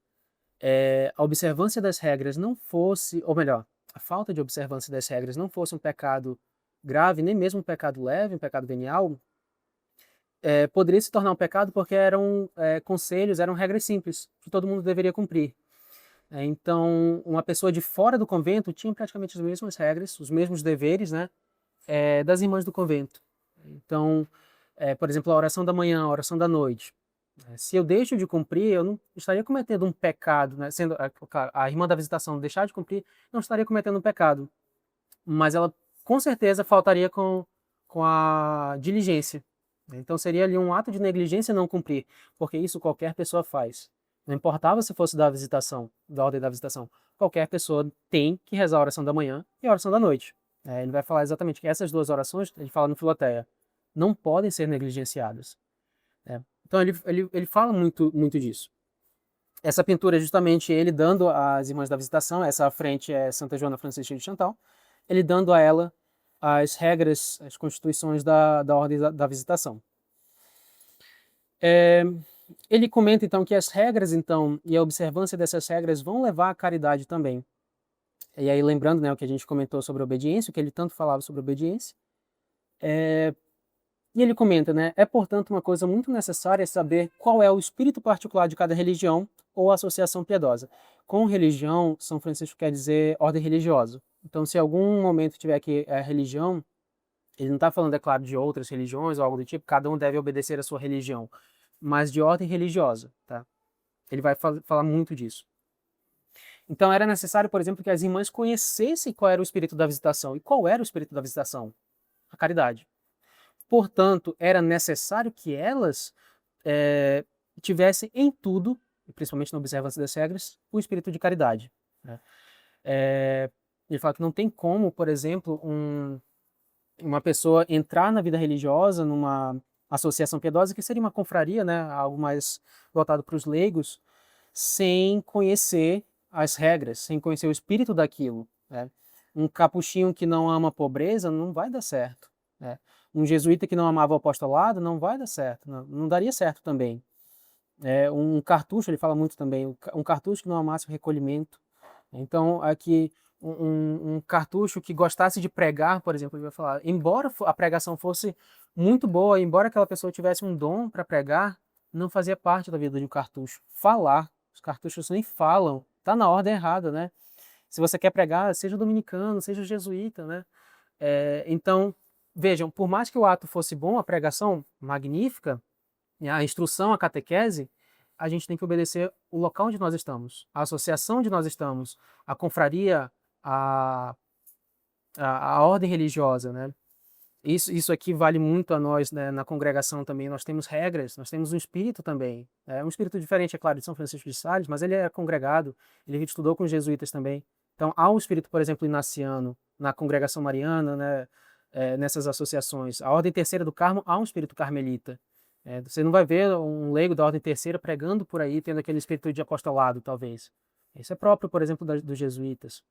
a observância das regras não fosse, ou melhor, a falta de observância das regras não fosse um pecado grave, nem mesmo um pecado leve, um pecado venial, poderia se tornar um pecado porque eram conselhos, eram regras simples, que todo mundo deveria cumprir. Então, uma pessoa de fora do convento tinha praticamente as mesmas regras, os mesmos deveres, né, das irmãs do convento. Então, por exemplo, a oração da manhã, a oração da noite. Se eu deixo de cumprir, eu não estaria cometendo um pecado, né? Sendo a irmã da visitação deixar de cumprir, não estaria cometendo um pecado. Mas ela, com certeza, faltaria com a diligência. Então, seria ali um ato de negligência não cumprir, porque isso qualquer pessoa faz. Não importava se fosse da visitação, da ordem da visitação. Qualquer pessoa tem que rezar a oração da manhã e a oração da noite. Ele vai falar exatamente que essas duas orações, ele fala no Filoteia, não podem ser negligenciadas. Então ele fala muito, muito disso. Essa pintura é justamente ele dando às Irmãs da Visitação, essa à frente é Santa Joana Francisca de Chantal, ele dando a ela as regras, as constituições da Ordem da Visitação. Ele comenta então que as regras então e a observância dessas regras vão levar à caridade também. E aí lembrando, né, o que a gente comentou sobre a obediência, o que ele tanto falava sobre a obediência, e ele comenta, né, portanto uma coisa muito necessária saber qual é o espírito particular de cada religião ou associação piedosa. Com religião, São Francisco quer dizer ordem religiosa. Então, se em algum momento tiver aqui a religião, Ele não está falando, é claro, de outras religiões ou algo do tipo, cada um deve obedecer a sua religião, mas de ordem religiosa, tá? Ele vai falar muito disso. Então era necessário, por exemplo, que as irmãs conhecessem qual era o espírito da visitação. E qual era o espírito da visitação? A caridade. Portanto, era necessário que elas tivessem em tudo, principalmente na observância das regras, o espírito de caridade, né? Ele fala que não tem como, por exemplo, uma pessoa entrar na vida religiosa, numa associação piedosa, que seria uma confraria, né, algo mais voltado para os leigos, sem conhecer as regras, sem conhecer o espírito daquilo, né? Um capuchinho que não ama a pobreza não vai dar certo, né? Um jesuíta que não amava o apostolado não vai dar certo, não daria certo também. Um cartucho, ele fala muito também, um cartucho que não amasse o recolhimento. Então, aqui, um cartucho que gostasse de pregar, por exemplo, ele vai falar, embora a pregação fosse muito boa, embora aquela pessoa tivesse um dom para pregar, não fazia parte da vida de um cartucho. Falar, os cartuchos nem falam, tá na ordem errada, né? Se você quer pregar, seja dominicano, seja jesuíta, né? Então, vejam, por mais que o ato fosse bom, a pregação magnífica, a instrução, a catequese, a gente tem que obedecer o local onde nós estamos, a associação onde nós estamos, a confraria, a, a ordem religiosa, né? Isso aqui vale muito a nós, né, na congregação também. Nós temos regras, nós temos um espírito também. É um espírito diferente, é claro, de São Francisco de Sales, mas ele é congregado, ele estudou com os jesuítas também. Então, há um espírito, por exemplo, inaciano na congregação mariana, né, nessas associações. A Ordem Terceira do Carmo, há um espírito carmelita. Você não vai ver um leigo da Ordem Terceira pregando por aí, tendo aquele espírito de apostolado, talvez. Isso é próprio, por exemplo, dos jesuítas,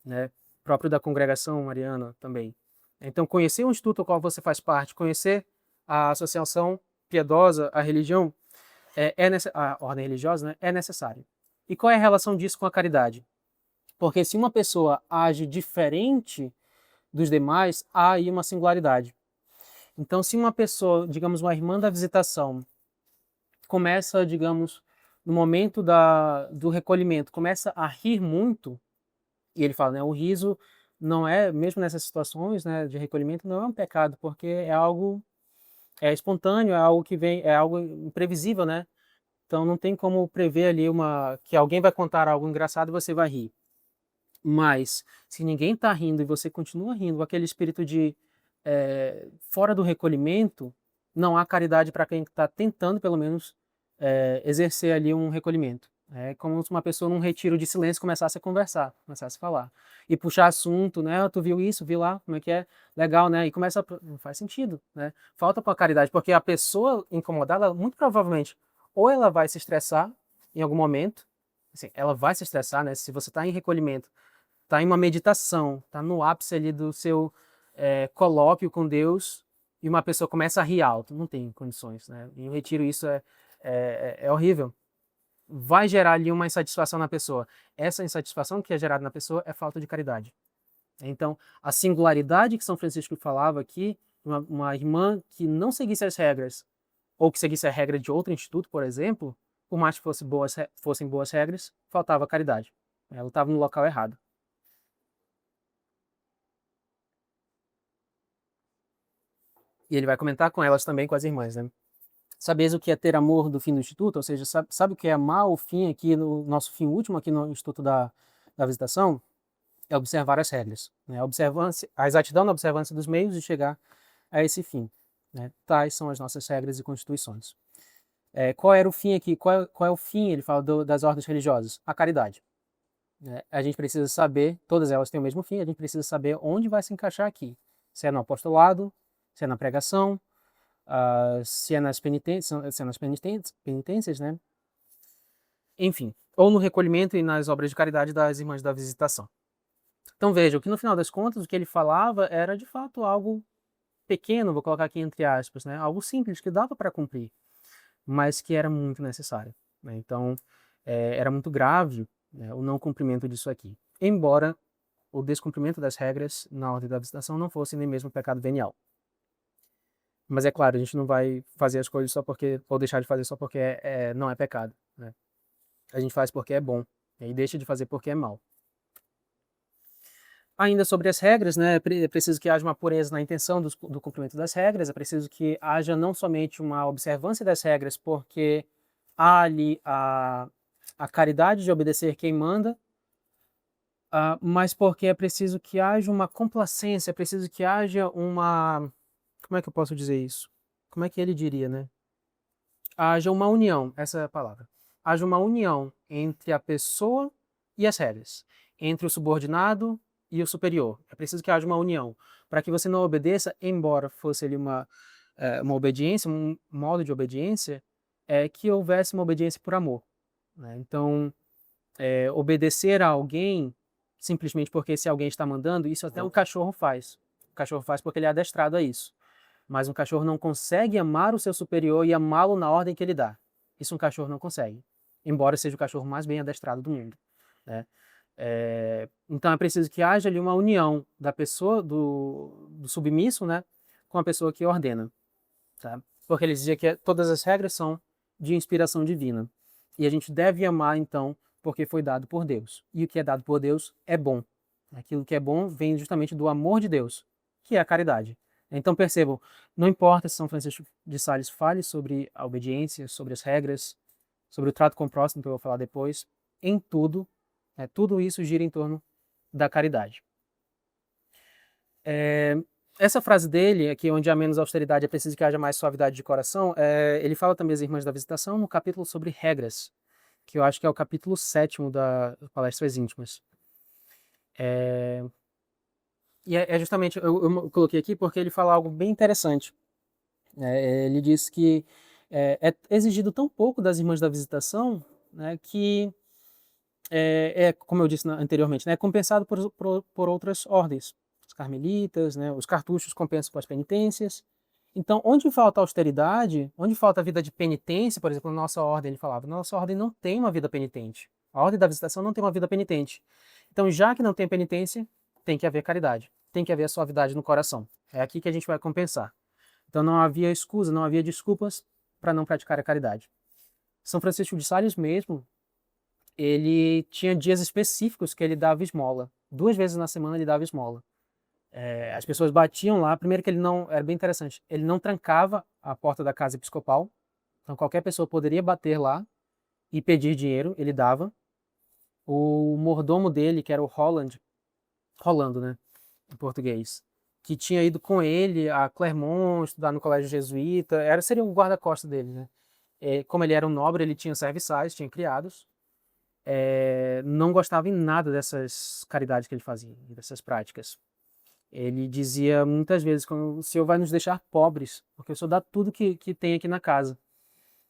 né? Próprio da congregação mariana também. Então, conhecer o instituto ao qual você faz parte, conhecer a associação piedosa, a religião, a ordem religiosa, né, é necessário. E qual é a relação disso com a caridade? Porque se uma pessoa age diferente dos demais, há aí uma singularidade. Então, se uma pessoa, digamos, uma irmã da visitação, começa, digamos, no momento do recolhimento, começa a rir muito, e ele fala, né, o riso não é, mesmo nessas situações, né, de recolhimento, não é um pecado, porque é algo espontâneo, é algo que vem, é algo imprevisível, né? Então não tem como prever ali que alguém vai contar algo engraçado e você vai rir. Mas se ninguém está rindo e você continua rindo, com aquele espírito de fora do recolhimento, não há caridade para quem está tentando, pelo menos, exercer ali um recolhimento. É como se uma pessoa num retiro de silêncio começasse a conversar, começasse a falar. E puxar assunto, né? Tu viu isso, viu lá, como é que é? Legal, né? E começa não faz sentido, né? Falta com a caridade, porque a pessoa incomodada, muito provavelmente, ou ela vai se estressar em algum momento, assim, ela vai se estressar, né? Se você está em recolhimento, está em uma meditação, está no ápice ali do seu colóquio com Deus e uma pessoa começa a rir alto, não tem condições, né? Em um retiro isso é horrível. Vai gerar ali uma insatisfação na pessoa. Essa insatisfação que é gerada na pessoa é falta de caridade. Então, a singularidade que São Francisco falava aqui, uma irmã que não seguisse as regras, ou que seguisse a regra de outro instituto, por exemplo, por mais que fossem boas regras, faltava caridade. Ela estava no local errado. E ele vai comentar com elas também, com as irmãs, né? Sabeis o que é ter amor do fim do Instituto? Ou seja, sabe o que é amar o fim aqui, no nosso fim último aqui no Instituto da Visitação? É observar as regras, né? A exatidão na observância dos meios de chegar a esse fim, né? Tais são as nossas regras e constituições. Qual era o fim aqui? Qual é o fim? Ele fala das ordens religiosas. A caridade, né? A gente precisa saber, todas elas têm o mesmo fim, a gente precisa saber onde vai se encaixar aqui. Se é no apostolado, se é na pregação, se é nas penitências, né? Enfim, ou no recolhimento e nas obras de caridade das Irmãs da Visitação. Então vejam que no final das contas o que ele falava era de fato algo pequeno, vou colocar aqui entre aspas, né? Algo simples que dava para cumprir, mas que era muito necessário, né? Então era muito grave, né, o não cumprimento disso aqui. Embora o descumprimento das regras na ordem da visitação não fosse nem mesmo pecado venial. Mas é claro, a gente não vai fazer as coisas só porque, ou deixar de fazer só porque não é pecado, né? A gente faz porque é bom, e deixa de fazer porque é mal. Ainda sobre as regras, né, é preciso que haja uma pureza na intenção do cumprimento das regras, é preciso que haja não somente uma observância das regras, porque há ali a caridade de obedecer quem manda, mas porque é preciso que haja uma complacência, é preciso que haja uma... Como é que eu posso dizer isso? Como é que ele diria, né? Haja uma união, essa é a palavra. Haja uma união entre a pessoa e as regras, entre o subordinado e o superior. É preciso que haja uma união, para que você não obedeça, embora fosse ali uma obediência, um modo de obediência, que houvesse uma obediência por amor, né? Então, obedecer a alguém simplesmente porque esse alguém está mandando, isso até um cachorro faz. O cachorro faz porque ele é adestrado a isso. Mas um cachorro não consegue amar o seu superior e amá-lo na ordem que ele dá. Isso um cachorro não consegue, embora seja o cachorro mais bem adestrado do mundo, né? Então é preciso que haja ali uma união da pessoa, do submisso, né, com a pessoa que ordena, tá? Porque ele dizia que todas as regras são de inspiração divina. E a gente deve amar, então, porque foi dado por Deus. E o que é dado por Deus é bom. Aquilo que é bom vem justamente do amor de Deus, que é a caridade. Então percebam, não importa se São Francisco de Sales fale sobre a obediência, sobre as regras, sobre o trato com o próximo, que eu vou falar depois, em tudo, tudo isso gira em torno da caridade. Essa frase dele, aqui onde há menos austeridade é preciso que haja mais suavidade de coração, ele fala também às Irmãs da Visitação no capítulo sobre regras, que eu acho que é o capítulo 7º da Palestras Íntimas. E é justamente, eu coloquei aqui porque ele fala algo bem interessante. Ele diz que é exigido tão pouco das Irmãs da Visitação, né, que como eu disse anteriormente, né, é compensado por outras ordens. Os carmelitas, né, os cartuchos compensam com as penitências. Então, onde falta austeridade, onde falta a vida de penitência, por exemplo, na nossa ordem, ele falava, nossa ordem não tem uma vida penitente. A ordem da visitação não tem uma vida penitente. Então, já que não tem penitência, tem que haver caridade, tem que haver a suavidade no coração. É aqui que a gente vai compensar. Então, não havia escusa, não havia desculpas para não praticar a caridade. São Francisco de Sales mesmo, ele tinha dias específicos que ele dava esmola. 2 vezes na semana ele dava esmola. As pessoas batiam lá, primeiro que ele não, era bem interessante, ele não trancava a porta da casa episcopal, então qualquer pessoa poderia bater lá e pedir dinheiro, ele dava. O mordomo dele, que era o Rolando, né, em português, que tinha ido com ele a Clermont, estudar no colégio jesuíta, seria o guarda-costas dele, né. Como ele era um nobre, ele tinha serviçais, tinha criados, não gostava em nada dessas caridades que ele fazia, dessas práticas. Ele dizia muitas vezes, o Senhor vai nos deixar pobres, porque o Senhor dá tudo que tem aqui na casa.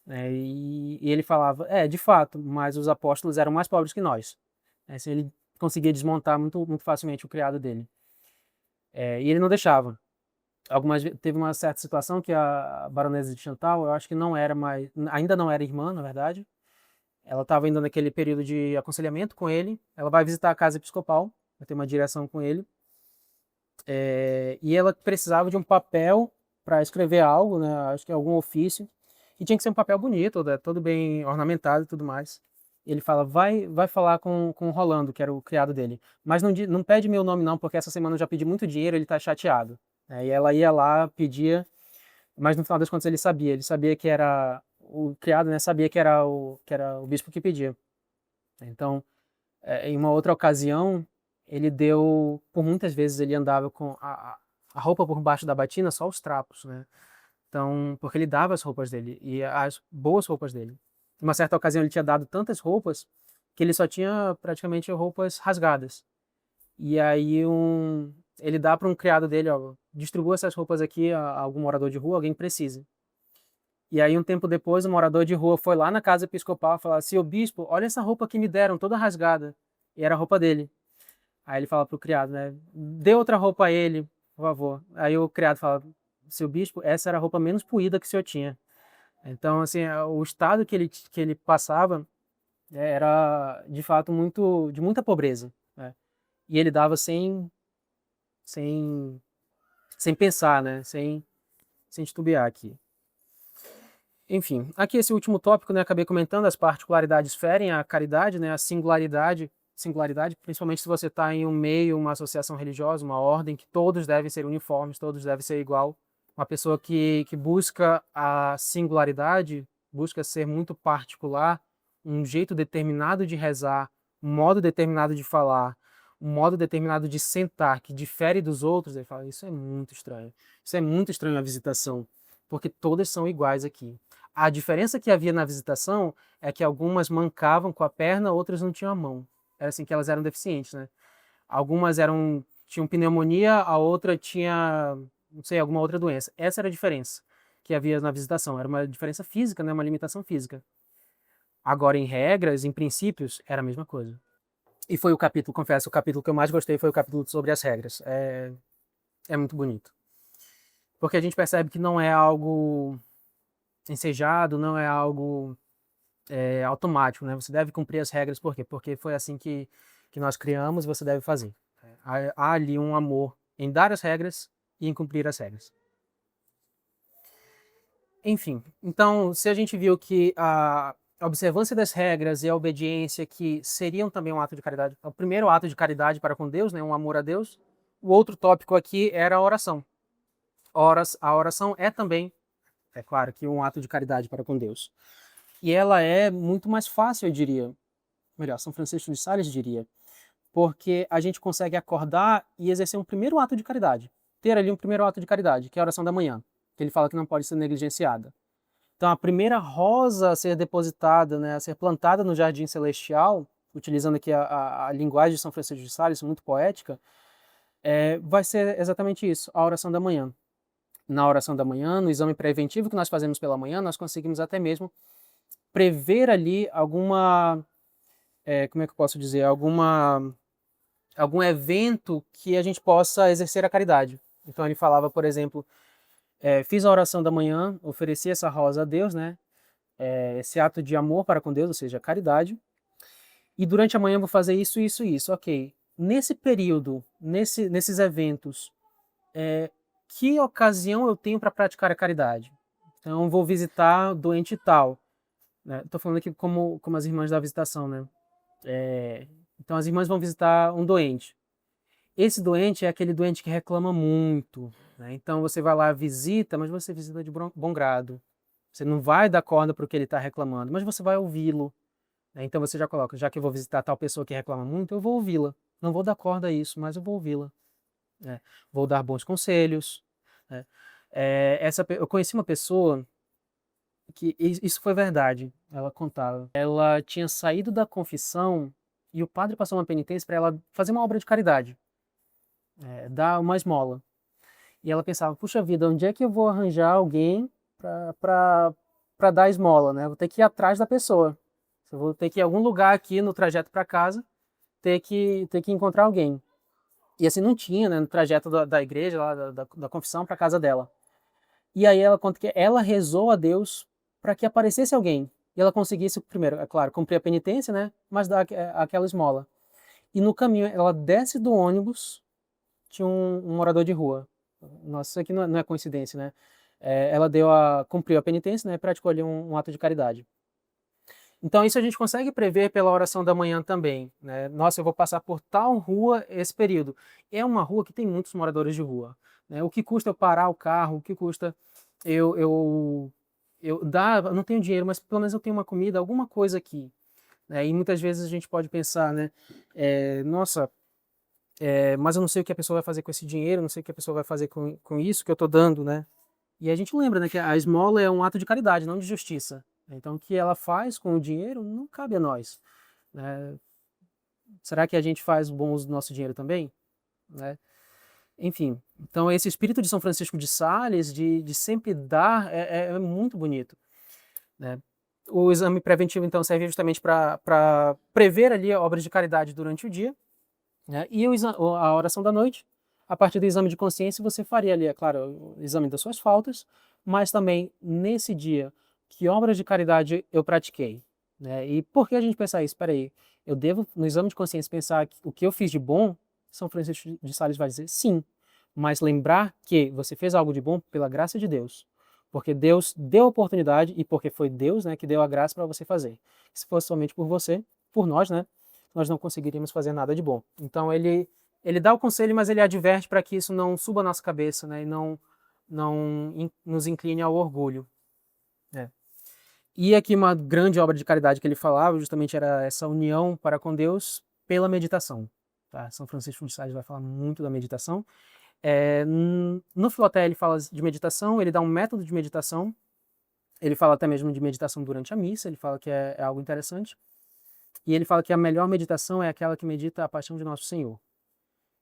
E ele falava, de fato, mas os apóstolos eram mais pobres que nós. Assim, ele conseguia desmontar muito, muito facilmente o criado dele. E ele não deixava. Teve uma certa situação que a baronesa de Chantal, eu acho que não era mais, ainda não era irmã, na verdade. Ela estava ainda naquele período de aconselhamento com ele. Ela vai visitar a casa episcopal, vai ter uma direção com ele. E ela precisava de um papel para escrever algo, né? Acho que algum ofício. E tinha que ser um papel bonito, né? Todo bem ornamentado e tudo mais. Ele fala, vai falar com o Rolando, que era o criado dele. Mas não pede meu nome não, porque essa semana eu já pedi muito dinheiro, ele tá chateado. E ela ia lá, pedia, mas no final das contas ele sabia que era o criado, né? Sabia que era o bispo que pedia. Então, em uma outra ocasião, ele deu, por muitas vezes ele andava com a roupa por baixo da batina, só os trapos, né? Então, porque ele dava as roupas dele, e as boas roupas dele. Em uma certa ocasião ele tinha dado tantas roupas que ele só tinha praticamente roupas rasgadas. E aí ele dá para um criado dele, ó, distribua essas roupas aqui a algum morador de rua, alguém precisa. E aí um tempo depois o morador de rua foi lá na casa episcopal e falou assim, ô bispo, olha essa roupa que me deram, toda rasgada. E era a roupa dele. Aí ele fala pro criado, né, dê outra roupa a ele, por favor. Aí o criado fala, seu bispo, essa era a roupa menos poída que o senhor tinha. Então, assim, o estado que ele passava era, de fato, de muita pobreza, né? E ele dava sem, sem pensar, né? Sem titubear aqui. Enfim, aqui esse último tópico, né? Acabei comentando, as particularidades ferem a caridade, né? A singularidade singularidade, principalmente se você está em um meio, uma associação religiosa, uma ordem, que todos devem ser uniformes, todos devem ser igual. Uma pessoa que busca a singularidade, busca ser muito particular, um jeito determinado de rezar, um modo determinado de falar, um modo determinado de sentar, que difere dos outros, ele fala, isso é muito estranho. Isso é muito estranho a visitação, porque todas são iguais aqui. A diferença que havia na visitação é que algumas mancavam com a perna, outras não tinham a mão. Era assim que elas eram deficientes, né? Algumas tinham pneumonia, a outra tinha, não sei, alguma outra doença. Essa era a diferença que havia na visitação. Era uma diferença física, né? Uma limitação física. Agora, em regras, em princípios, era a mesma coisa. E foi o capítulo, confesso, o capítulo que eu mais gostei foi o capítulo sobre as regras. É muito bonito. Porque a gente percebe que não é algo ensejado, não é algo automático, né? Você deve cumprir as regras, por quê? Porque foi assim que nós criamos e você deve fazer. Há ali um amor em dar as regras e em cumprir as regras. Enfim, então, se a gente viu que a observância das regras e a obediência que seriam também um ato de caridade, o primeiro ato de caridade para com Deus, né, um amor a Deus, o outro tópico aqui era a oração. A oração é também, é claro, que um ato de caridade para com Deus. E ela é muito mais fácil, eu diria, melhor, São Francisco de Sales diria, porque a gente consegue acordar e exercer um primeiro ato de caridade, ter ali um primeiro ato de caridade, que é a oração da manhã, que ele fala que não pode ser negligenciada. Então, a primeira rosa a ser depositada, né, a ser plantada no jardim celestial, utilizando aqui a linguagem de São Francisco de Sales, muito poética, vai ser exatamente isso, a oração da manhã. Na oração da manhã, no exame preventivo que nós fazemos pela manhã, nós conseguimos até mesmo prever ali alguma, como é que eu posso dizer, algum evento que a gente possa exercer a caridade. Então ele falava, por exemplo, fiz a oração da manhã, ofereci essa rosa a Deus, né? Esse ato de amor para com Deus, ou seja, a caridade. E durante a manhã eu vou fazer isso, isso e isso. Ok. Nesse período, nesses eventos, que ocasião eu tenho para praticar a caridade? Então eu vou visitar doente tal. Estou falando aqui como as irmãs da visitação, né? Então as irmãs vão visitar um doente. Esse doente é aquele doente que reclama muito, né? Então você vai lá, visita, mas você visita de bom grado. Você não vai dar corda para o que ele está reclamando, mas você vai ouvi-lo, né? Então você já coloca, já que eu vou visitar tal pessoa que reclama muito, eu vou ouvi-la. Não vou dar corda a isso, mas eu vou ouvi-la, né? Vou dar bons conselhos, né? Eu conheci uma pessoa que isso foi verdade, ela contava. Ela tinha saído da confissão e o padre passou uma penitência para ela fazer uma obra de caridade, dar uma esmola. E ela pensava, puxa vida, onde é que eu vou arranjar alguém para dar esmola, né? Vou ter que ir atrás da pessoa. Eu vou ter que ir em algum lugar aqui no trajeto para casa, ter que encontrar alguém. E assim não tinha, né? No trajeto da igreja, lá, da confissão para casa dela. E aí ela conta que ela rezou a Deus para que aparecesse alguém. E ela conseguisse, primeiro, é claro, cumprir a penitência, né? Mas dar aquela esmola. E no caminho, ela desce do ônibus, tinha um morador de rua. Nossa, isso aqui não é coincidência, né? Ela cumpriu a penitência, né? Praticou ali um ato de caridade. Então isso a gente consegue prever pela oração da manhã também, né? Nossa, eu vou passar por tal rua esse período. É uma rua que tem muitos moradores de rua, né? O que custa eu parar o carro? O que custa eu dar? Eu não tenho dinheiro, mas pelo menos eu tenho uma comida, alguma coisa aqui, né? E muitas vezes a gente pode pensar, né? Nossa, mas eu não sei o que a pessoa vai fazer com esse dinheiro, não sei o que a pessoa vai fazer com isso que eu estou dando, né? E a gente lembra, né, que a esmola é um ato de caridade, não de justiça. Então, o que ela faz com o dinheiro não cabe a nós, né? Será que a gente faz bom uso do nosso dinheiro também? Né? Enfim, então esse espírito de São Francisco de Sales, de sempre dar, é muito bonito, né? O exame preventivo, então, serve justamente para prever ali obras de caridade durante o dia, né? E a oração da noite, a partir do exame de consciência, você faria ali, é claro, o exame das suas faltas, mas também nesse dia, que obras de caridade eu pratiquei, né? E por que a gente pensar isso? Espera aí, eu devo, no exame de consciência, pensar o que eu fiz de bom? São Francisco de Sales vai dizer sim, mas lembrar que você fez algo de bom pela graça de Deus, porque Deus deu a oportunidade e porque foi Deus, né, que deu a graça para você fazer. Se fosse somente por você, por nós, né, nós não conseguiríamos fazer nada de bom. Então ele dá o conselho, mas ele adverte para que isso não suba a nossa cabeça, né, e não nos incline ao orgulho. Né. E aqui uma grande obra de caridade que ele falava justamente era essa união para com Deus pela meditação. Tá? São Francisco de Sales vai falar muito da meditação. No Filoteia ele fala de meditação, ele dá um método de meditação, ele fala até mesmo de meditação durante a missa, ele fala que é algo interessante, e ele fala que a melhor meditação é aquela que medita a paixão de Nosso Senhor.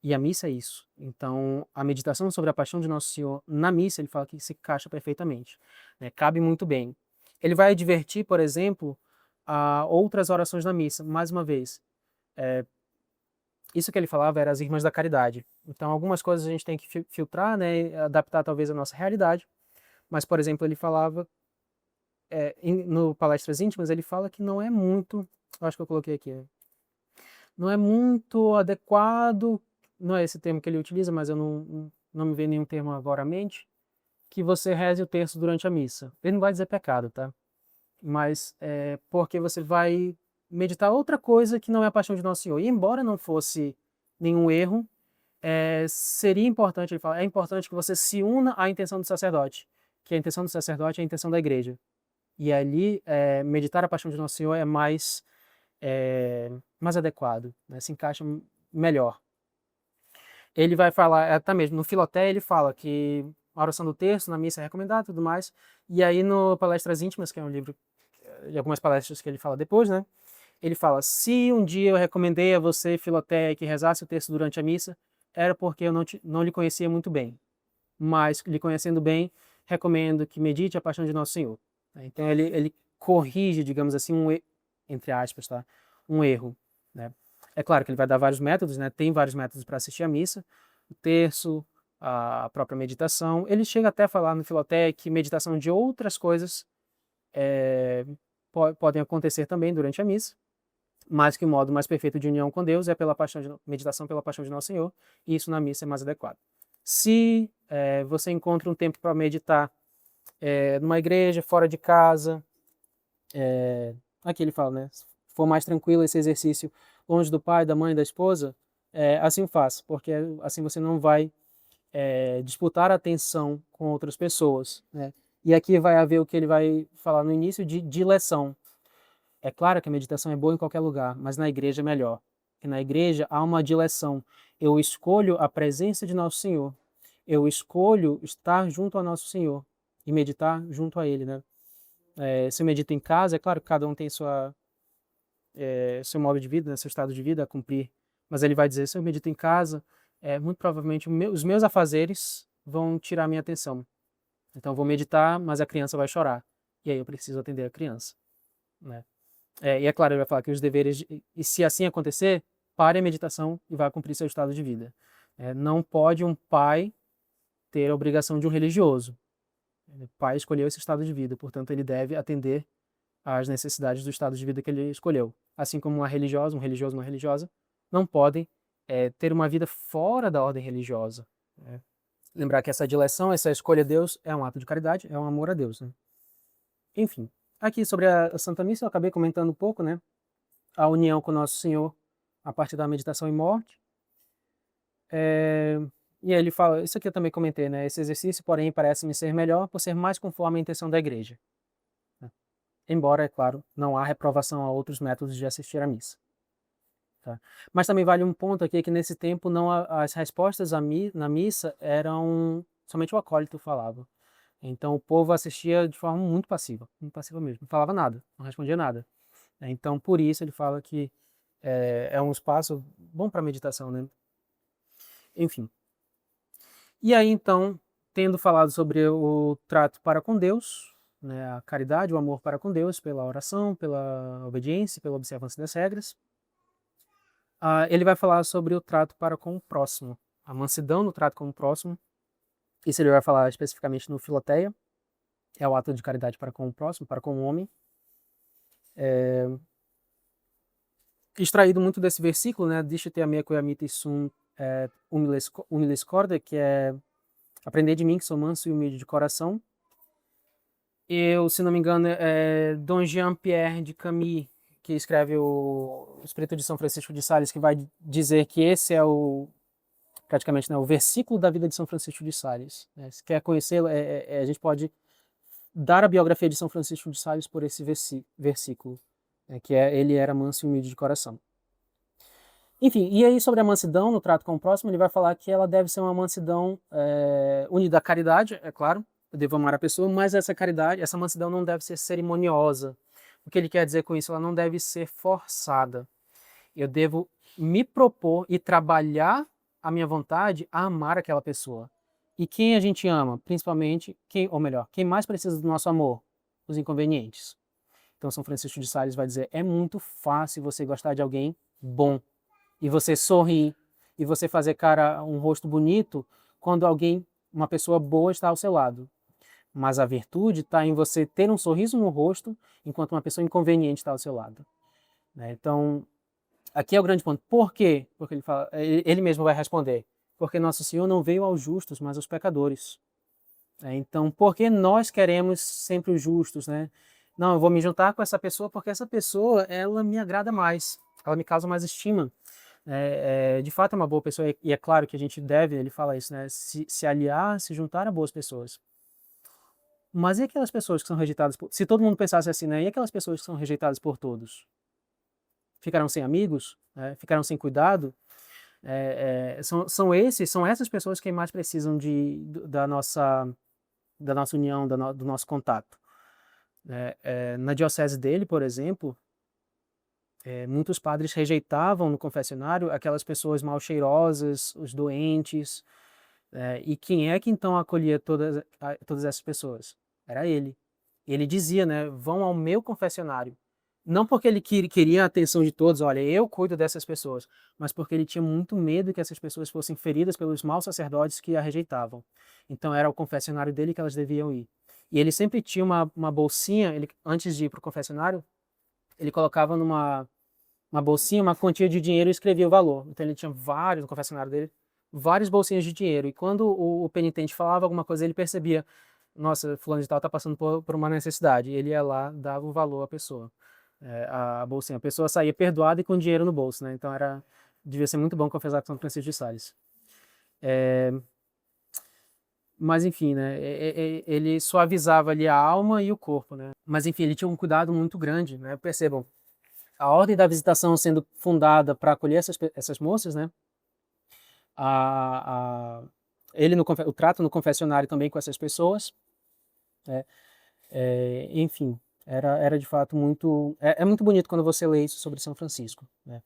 E a missa é isso. Então, a meditação sobre a paixão de Nosso Senhor na missa, ele fala que se encaixa perfeitamente, né? Cabe muito bem. Ele vai advertir, por exemplo, a outras orações na missa. Mais uma vez, isso que ele falava era as Irmãs da Caridade. Então, algumas coisas a gente tem que filtrar, né, adaptar talvez à nossa realidade. Mas, por exemplo, ele falava, no Palestras Íntimas, ele fala que não é muito, acho que eu coloquei aqui, não é muito adequado, não é esse termo que ele utiliza, mas eu não me veio nenhum termo agora à mente, que você reze o terço durante a missa. Ele não vai dizer pecado, tá? Mas porque você vai meditar outra coisa que não é a paixão de Nosso Senhor. E embora não fosse nenhum erro, seria importante, ele fala, é importante que você se una à intenção do sacerdote, que a intenção do sacerdote é a intenção da igreja. E ali, meditar a paixão de Nosso Senhor é mais adequado, né? Se encaixa melhor. Ele vai falar, até mesmo no Filoteia ele fala que a oração do terço na missa é recomendada e tudo mais, e aí no Palestras Íntimas, que é um livro de algumas palestras que ele fala depois, né? Ele fala, se um dia eu recomendei a você, Filoteia, que rezasse o terço durante a missa, era porque eu não lhe conhecia muito bem, mas lhe conhecendo bem, recomendo que medite a paixão de Nosso Senhor. Então ele corrige, digamos assim, entre aspas, tá? Um erro, né? É claro que ele vai dar vários métodos, né? Tem vários métodos para assistir a missa, o terço, a própria meditação. Ele chega até a falar no Filoteia que meditação de outras coisas podem acontecer também durante a missa, mas que o modo mais perfeito de união com Deus é pela meditação pela paixão de Nosso Senhor, e isso na missa é mais adequado. Se você encontra um tempo para meditar numa igreja, fora de casa, aqui ele fala, né? Se for mais tranquilo esse exercício longe do pai, da mãe, da esposa, assim o faça, porque assim você não vai disputar a atenção com outras pessoas, né? E aqui vai haver o que ele vai falar no início de dileção. É claro que a meditação é boa em qualquer lugar, mas na igreja é melhor. Porque na igreja há uma dileção. Eu escolho a presença de Nosso Senhor. Eu escolho estar junto ao Nosso Senhor e meditar junto a Ele, né? Se eu medito em casa, é claro que cada um tem seu modo de vida, né, seu estado de vida a cumprir. Mas ele vai dizer, se eu medito em casa, muito provavelmente os meus afazeres vão tirar a minha atenção. Então eu vou meditar, mas a criança vai chorar. E aí eu preciso atender a criança, né? E é claro, ele vai falar que os deveres, e se assim acontecer, pare a meditação e vá cumprir seu estado de vida. Não pode um pai ter a obrigação de um religioso. O pai escolheu esse estado de vida, portanto ele deve atender às necessidades do estado de vida que ele escolheu. Assim como uma religiosa, um religioso, uma religiosa, não podem ter uma vida fora da ordem religiosa. Né? Lembrar que essa dileção, essa escolha a Deus é um ato de caridade, é um amor a Deus. Né? Enfim, aqui sobre a Santa Missa eu acabei comentando um pouco, né? A união com Nosso Senhor a partir da meditação e morte. E aí ele fala, isso aqui eu também comentei, né? Esse exercício, porém, parece-me ser melhor por ser mais conforme a intenção da igreja. Né? Embora, é claro, não há reprovação a outros métodos de assistir à missa. Tá? Mas também vale um ponto aqui que nesse tempo não as respostas na missa eram somente o acólito falava. Então o povo assistia de forma muito passiva mesmo, não falava nada, não respondia nada. Então por isso ele fala que é um espaço bom para meditação, né? Enfim. E aí então, tendo falado sobre o trato para com Deus, né, a caridade, o amor para com Deus, pela oração, pela obediência, pela observância das regras, ele vai falar sobre o trato para com o próximo, a mansidão no trato com o próximo. Isso ele vai falar especificamente no Filoteia, é o ato de caridade para com o próximo, para com o homem. Extraído muito desse versículo, né, Deixa-te a mea quia mitis sum humiles corde, que é aprender de mim que sou manso e humilde de coração. Se não me engano, é Dom Jean-Pierre de Camus que escreve o Espírito de São Francisco de Sales, que vai dizer que esse é praticamente, né, o versículo da vida de São Francisco de Sales. Né? Se quer conhecê-lo, a gente pode dar a biografia de São Francisco de Sales por esse versículo, né, que ele era manso e humilde de coração. Enfim, e aí sobre a mansidão no trato com o próximo, ele vai falar que ela deve ser uma mansidão unida à caridade, é claro, eu devo amar a pessoa, mas essa caridade, essa mansidão não deve ser cerimoniosa. O que ele quer dizer com isso? Ela não deve ser forçada. Eu devo me propor e trabalhar a minha vontade a amar aquela pessoa. E quem a gente ama? Principalmente, ou melhor, quem mais precisa do nosso amor? Os inconvenientes. Então São Francisco de Sales vai dizer, é muito fácil você gostar de alguém bom, e você sorrir, e você fazer um rosto bonito quando uma pessoa boa está ao seu lado. Mas a virtude está em você ter um sorriso no rosto enquanto uma pessoa inconveniente está ao seu lado. Né? Então, aqui é o grande ponto. Por quê? Porque ele mesmo vai responder. Porque Nosso Senhor não veio aos justos, mas aos pecadores. Então, por que nós queremos sempre os justos? Né? Não, eu vou me juntar com essa pessoa porque essa pessoa, ela me agrada mais. Ela me causa mais estima. De fato é uma boa pessoa, e é claro que a gente deve, ele fala isso, né? Se aliar, se juntar a boas pessoas. Mas e aquelas pessoas que são rejeitadas se todo mundo pensasse assim, né? E aquelas pessoas que são rejeitadas por todos? Ficarão sem amigos? Ficarão sem cuidado? São essas pessoas que mais precisam da nossa união, do nosso contato. Na diocese dele, por exemplo, muitos padres rejeitavam no confessionário aquelas pessoas mal cheirosas, os doentes. E quem é que então acolhia todas essas pessoas? Era ele. Ele dizia, né, vão ao meu confessionário. Não porque ele queria a atenção de todos, olha, eu cuido dessas pessoas, mas porque ele tinha muito medo que essas pessoas fossem feridas pelos maus sacerdotes que a rejeitavam. Então era o confessionário dele que elas deviam ir. E ele sempre tinha uma bolsinha, antes de ir para o confessionário, ele colocava uma bolsinha, uma quantia de dinheiro e escrevia o valor. Então ele tinha no confessionário dele, várias bolsinhas de dinheiro. E quando o penitente falava alguma coisa, ele percebia, nossa, fulano de tal está passando por uma necessidade. E ele ia lá, dava o valor à pessoa, a bolsinha. A pessoa saía perdoada e com dinheiro no bolso, né? Então devia ser muito bom confessar com São Francisco de Sales. Mas enfim, né? Ele suavizava ali a alma e o corpo, né? Mas enfim, ele tinha um cuidado muito grande, né? Percebam, a ordem da visitação sendo fundada para acolher essas moças, né? O trato no confessionário também com essas pessoas, né? Enfim, era de fato muito... É muito bonito quando você lê isso sobre São Francisco, né?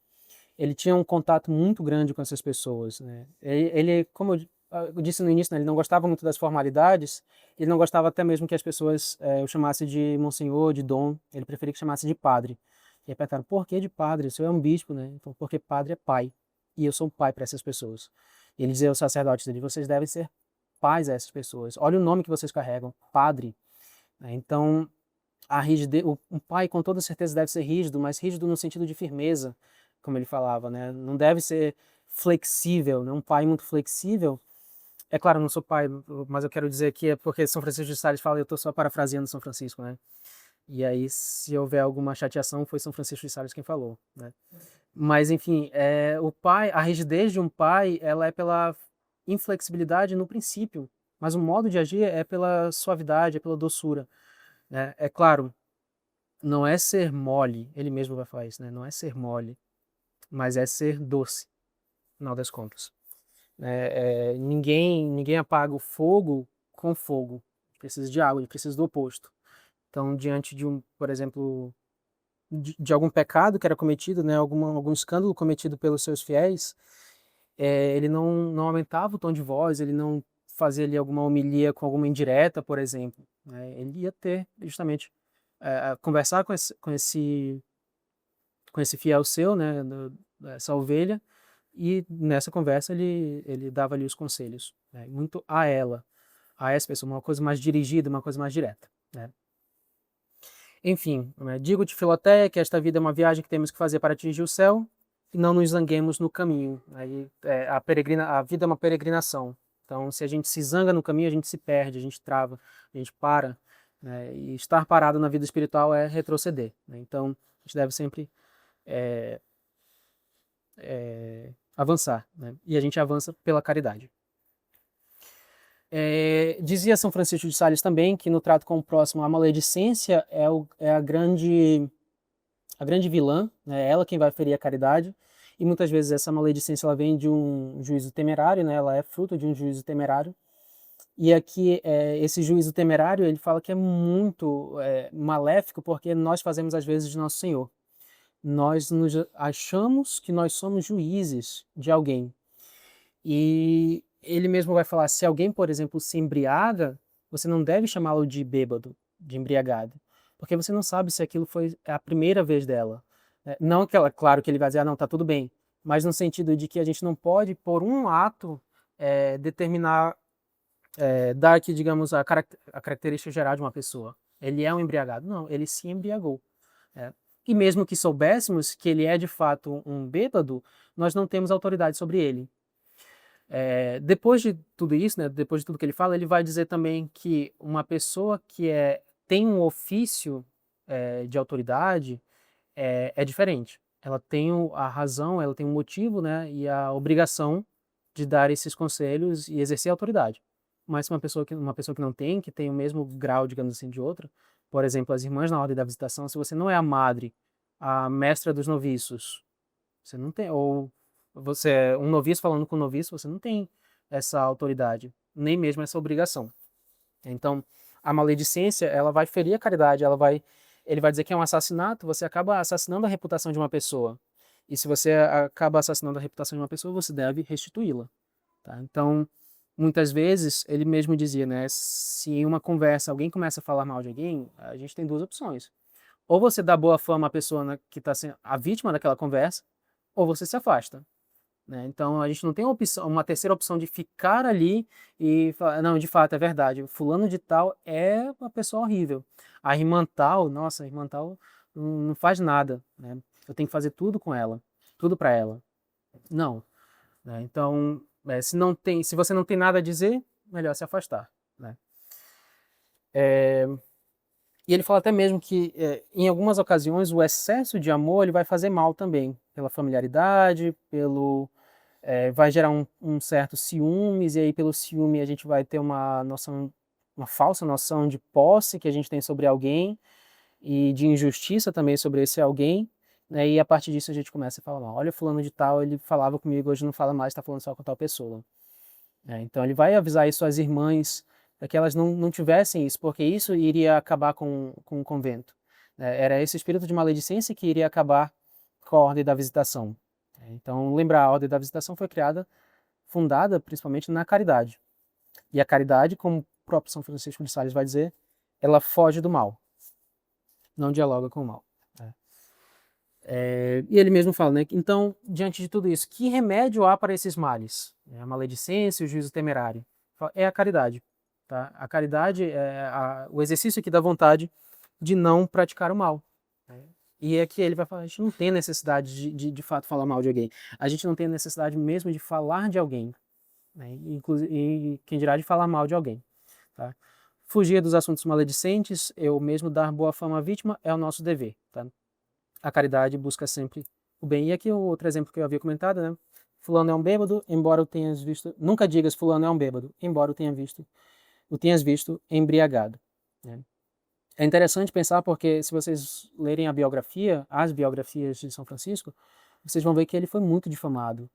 Ele tinha um contato muito grande com essas pessoas, né? Ele, como eu disse no início, né, ele não gostava muito das formalidades, ele não gostava até mesmo que as pessoas o chamassem de monsenhor, de dom, ele preferia que chamasse de padre. E aí perguntaram, por que de padre? O senhor é um bispo, né? Então, porque padre é pai. E eu sou um pai para essas pessoas. E ele dizia aos sacerdotes dele, vocês devem ser pais a essas pessoas. Olha o nome que vocês carregam, padre. Então, a rigidez, um pai com toda certeza deve ser rígido, mas rígido no sentido de firmeza, como ele falava, né? Não deve ser flexível, né? Um pai muito flexível. É claro, eu não sou pai, mas eu quero dizer que é porque São Francisco de Sales fala, eu estou só parafraseando São Francisco, né? E aí, se houver alguma chateação, foi São Francisco de Sales quem falou, né? Mas, enfim, a rigidez de um pai, ela é pela inflexibilidade no princípio, mas o modo de agir é pela suavidade, é pela doçura, né? É claro, não é ser mole, ele mesmo vai falar isso, né? Não é ser mole, mas é ser doce, no final das contas. Ninguém apaga o fogo com fogo, precisa de água, ele precisa do oposto. Então, diante por exemplo, de algum pecado que era cometido, né, algum escândalo cometido pelos seus fiéis, ele não aumentava o tom de voz, ele não fazia ali alguma homilia com alguma indireta, por exemplo. Né, ele ia ter justamente conversar com esse fiel seu, né, essa ovelha, e nessa conversa ele dava ali os conselhos, né, muito a essa pessoa, uma coisa mais dirigida, uma coisa mais direta. Né. Enfim, digo-te, Filoteia, que esta vida é uma viagem que temos que fazer para atingir o céu, e não nos zanguemos no caminho. Aí, a vida é uma peregrinação. Então, se a gente se zanga no caminho, a gente se perde, a gente trava, a gente para. né? E estar parado na vida espiritual é retroceder, né? Então, a gente deve sempre é, avançar, né? E a gente avança pela caridade. Dizia São Francisco de Sales também que no trato com o próximo a maledicência é a grande vilã, né? Ela quem vai ferir a caridade, e muitas vezes essa maledicência ela vem de um juízo temerário, né? Ela é fruto de um juízo temerário. E aqui, esse juízo temerário, ele fala que é muito maléfico, porque nós fazemos às vezes de nosso Senhor. Nós nos achamos que nós somos juízes de alguém. E ele mesmo vai falar, se alguém, por exemplo, se embriaga, você não deve chamá-lo de bêbado, de embriagado, porque você não sabe se aquilo foi a primeira vez dela. Não que ela, claro que ele vai dizer, ah, não, tá tudo bem, mas no sentido de que a gente não pode, por um ato, determinar, dar aqui, digamos, a característica geral de uma pessoa. Ele é um embriagado. Não, ele se embriagou. né? E mesmo que soubéssemos que ele é de fato um bêbado, nós não temos autoridade sobre ele. Depois de tudo isso, né, depois de tudo que ele fala, ele vai dizer também que uma pessoa que tem um ofício de autoridade é diferente. Ela tem a razão, ela tem um motivo, né, e a obrigação de dar esses conselhos e exercer a autoridade. Mas uma pessoa que não tem, que tem o mesmo grau, digamos assim, de outra, por exemplo, as irmãs na ordem da visitação, se você não é a madre, a mestra dos noviços, você não tem, ou você é um noviço falando com um noviço, você não tem essa autoridade, nem mesmo essa obrigação. Então, a maledicência, ela vai ferir a caridade, ele vai dizer que é um assassinato, você acaba assassinando a reputação de uma pessoa. E se você acaba assassinando a reputação de uma pessoa, você deve restituí-la. Tá? Então, muitas vezes, ele mesmo dizia, né, se em uma conversa alguém começa a falar mal de alguém, a gente tem duas opções. Ou você dá boa fama à pessoa, né, que está sendo a vítima daquela conversa, ou você se afasta. Né? Então a gente não tem uma terceira opção de ficar ali e falar, não, de fato é verdade, fulano de tal é uma pessoa horrível. A irmã tal, nossa, a irmã tal não faz nada, né? Eu tenho que fazer tudo com ela, tudo para ela. Não. Né? Então, se você não tem nada a dizer, melhor se afastar. Né? E ele fala até mesmo que em algumas ocasiões o excesso de amor ele vai fazer mal também, pela familiaridade, vai gerar um certo ciúmes, e aí pelo ciúme a gente vai ter uma noção, uma falsa noção de posse que a gente tem sobre alguém, e de injustiça também sobre esse alguém, né? E a partir disso a gente começa a falar, olha fulano de tal, ele falava comigo, hoje não fala mais, está falando só com tal pessoa. Então ele vai avisar isso às irmãs, para que elas não tivessem isso, porque isso iria acabar com o convento. Era esse espírito de maledicência que iria acabar com a ordem da visitação. Então, lembrar, a ordem da visitação foi fundada principalmente na caridade. E a caridade, como o próprio São Francisco de Sales vai dizer, ela foge do mal, não dialoga com o mal. E ele mesmo fala, né? Então, diante de tudo isso, que remédio há para esses males? A maledicência e o juízo temerário. É a caridade. Tá? A caridade é o exercício aqui da vontade de não praticar o mal. E é que ele vai falar, a gente não tem necessidade de fato falar mal de alguém. A gente não tem necessidade mesmo de falar de alguém. Né? E quem dirá de falar mal de alguém. Tá? Fugir dos assuntos maledicentes, eu mesmo dar boa fama à vítima, é o nosso dever. Tá? A caridade busca sempre o bem. E aqui o outro exemplo que eu havia comentado, né? Fulano é um bêbado, embora o tenhas visto. Nunca digas fulano é um bêbado, embora o tenhas visto embriagado. Né? É interessante pensar porque se vocês lerem as biografias de São Francisco, vocês vão ver que ele foi muito difamado.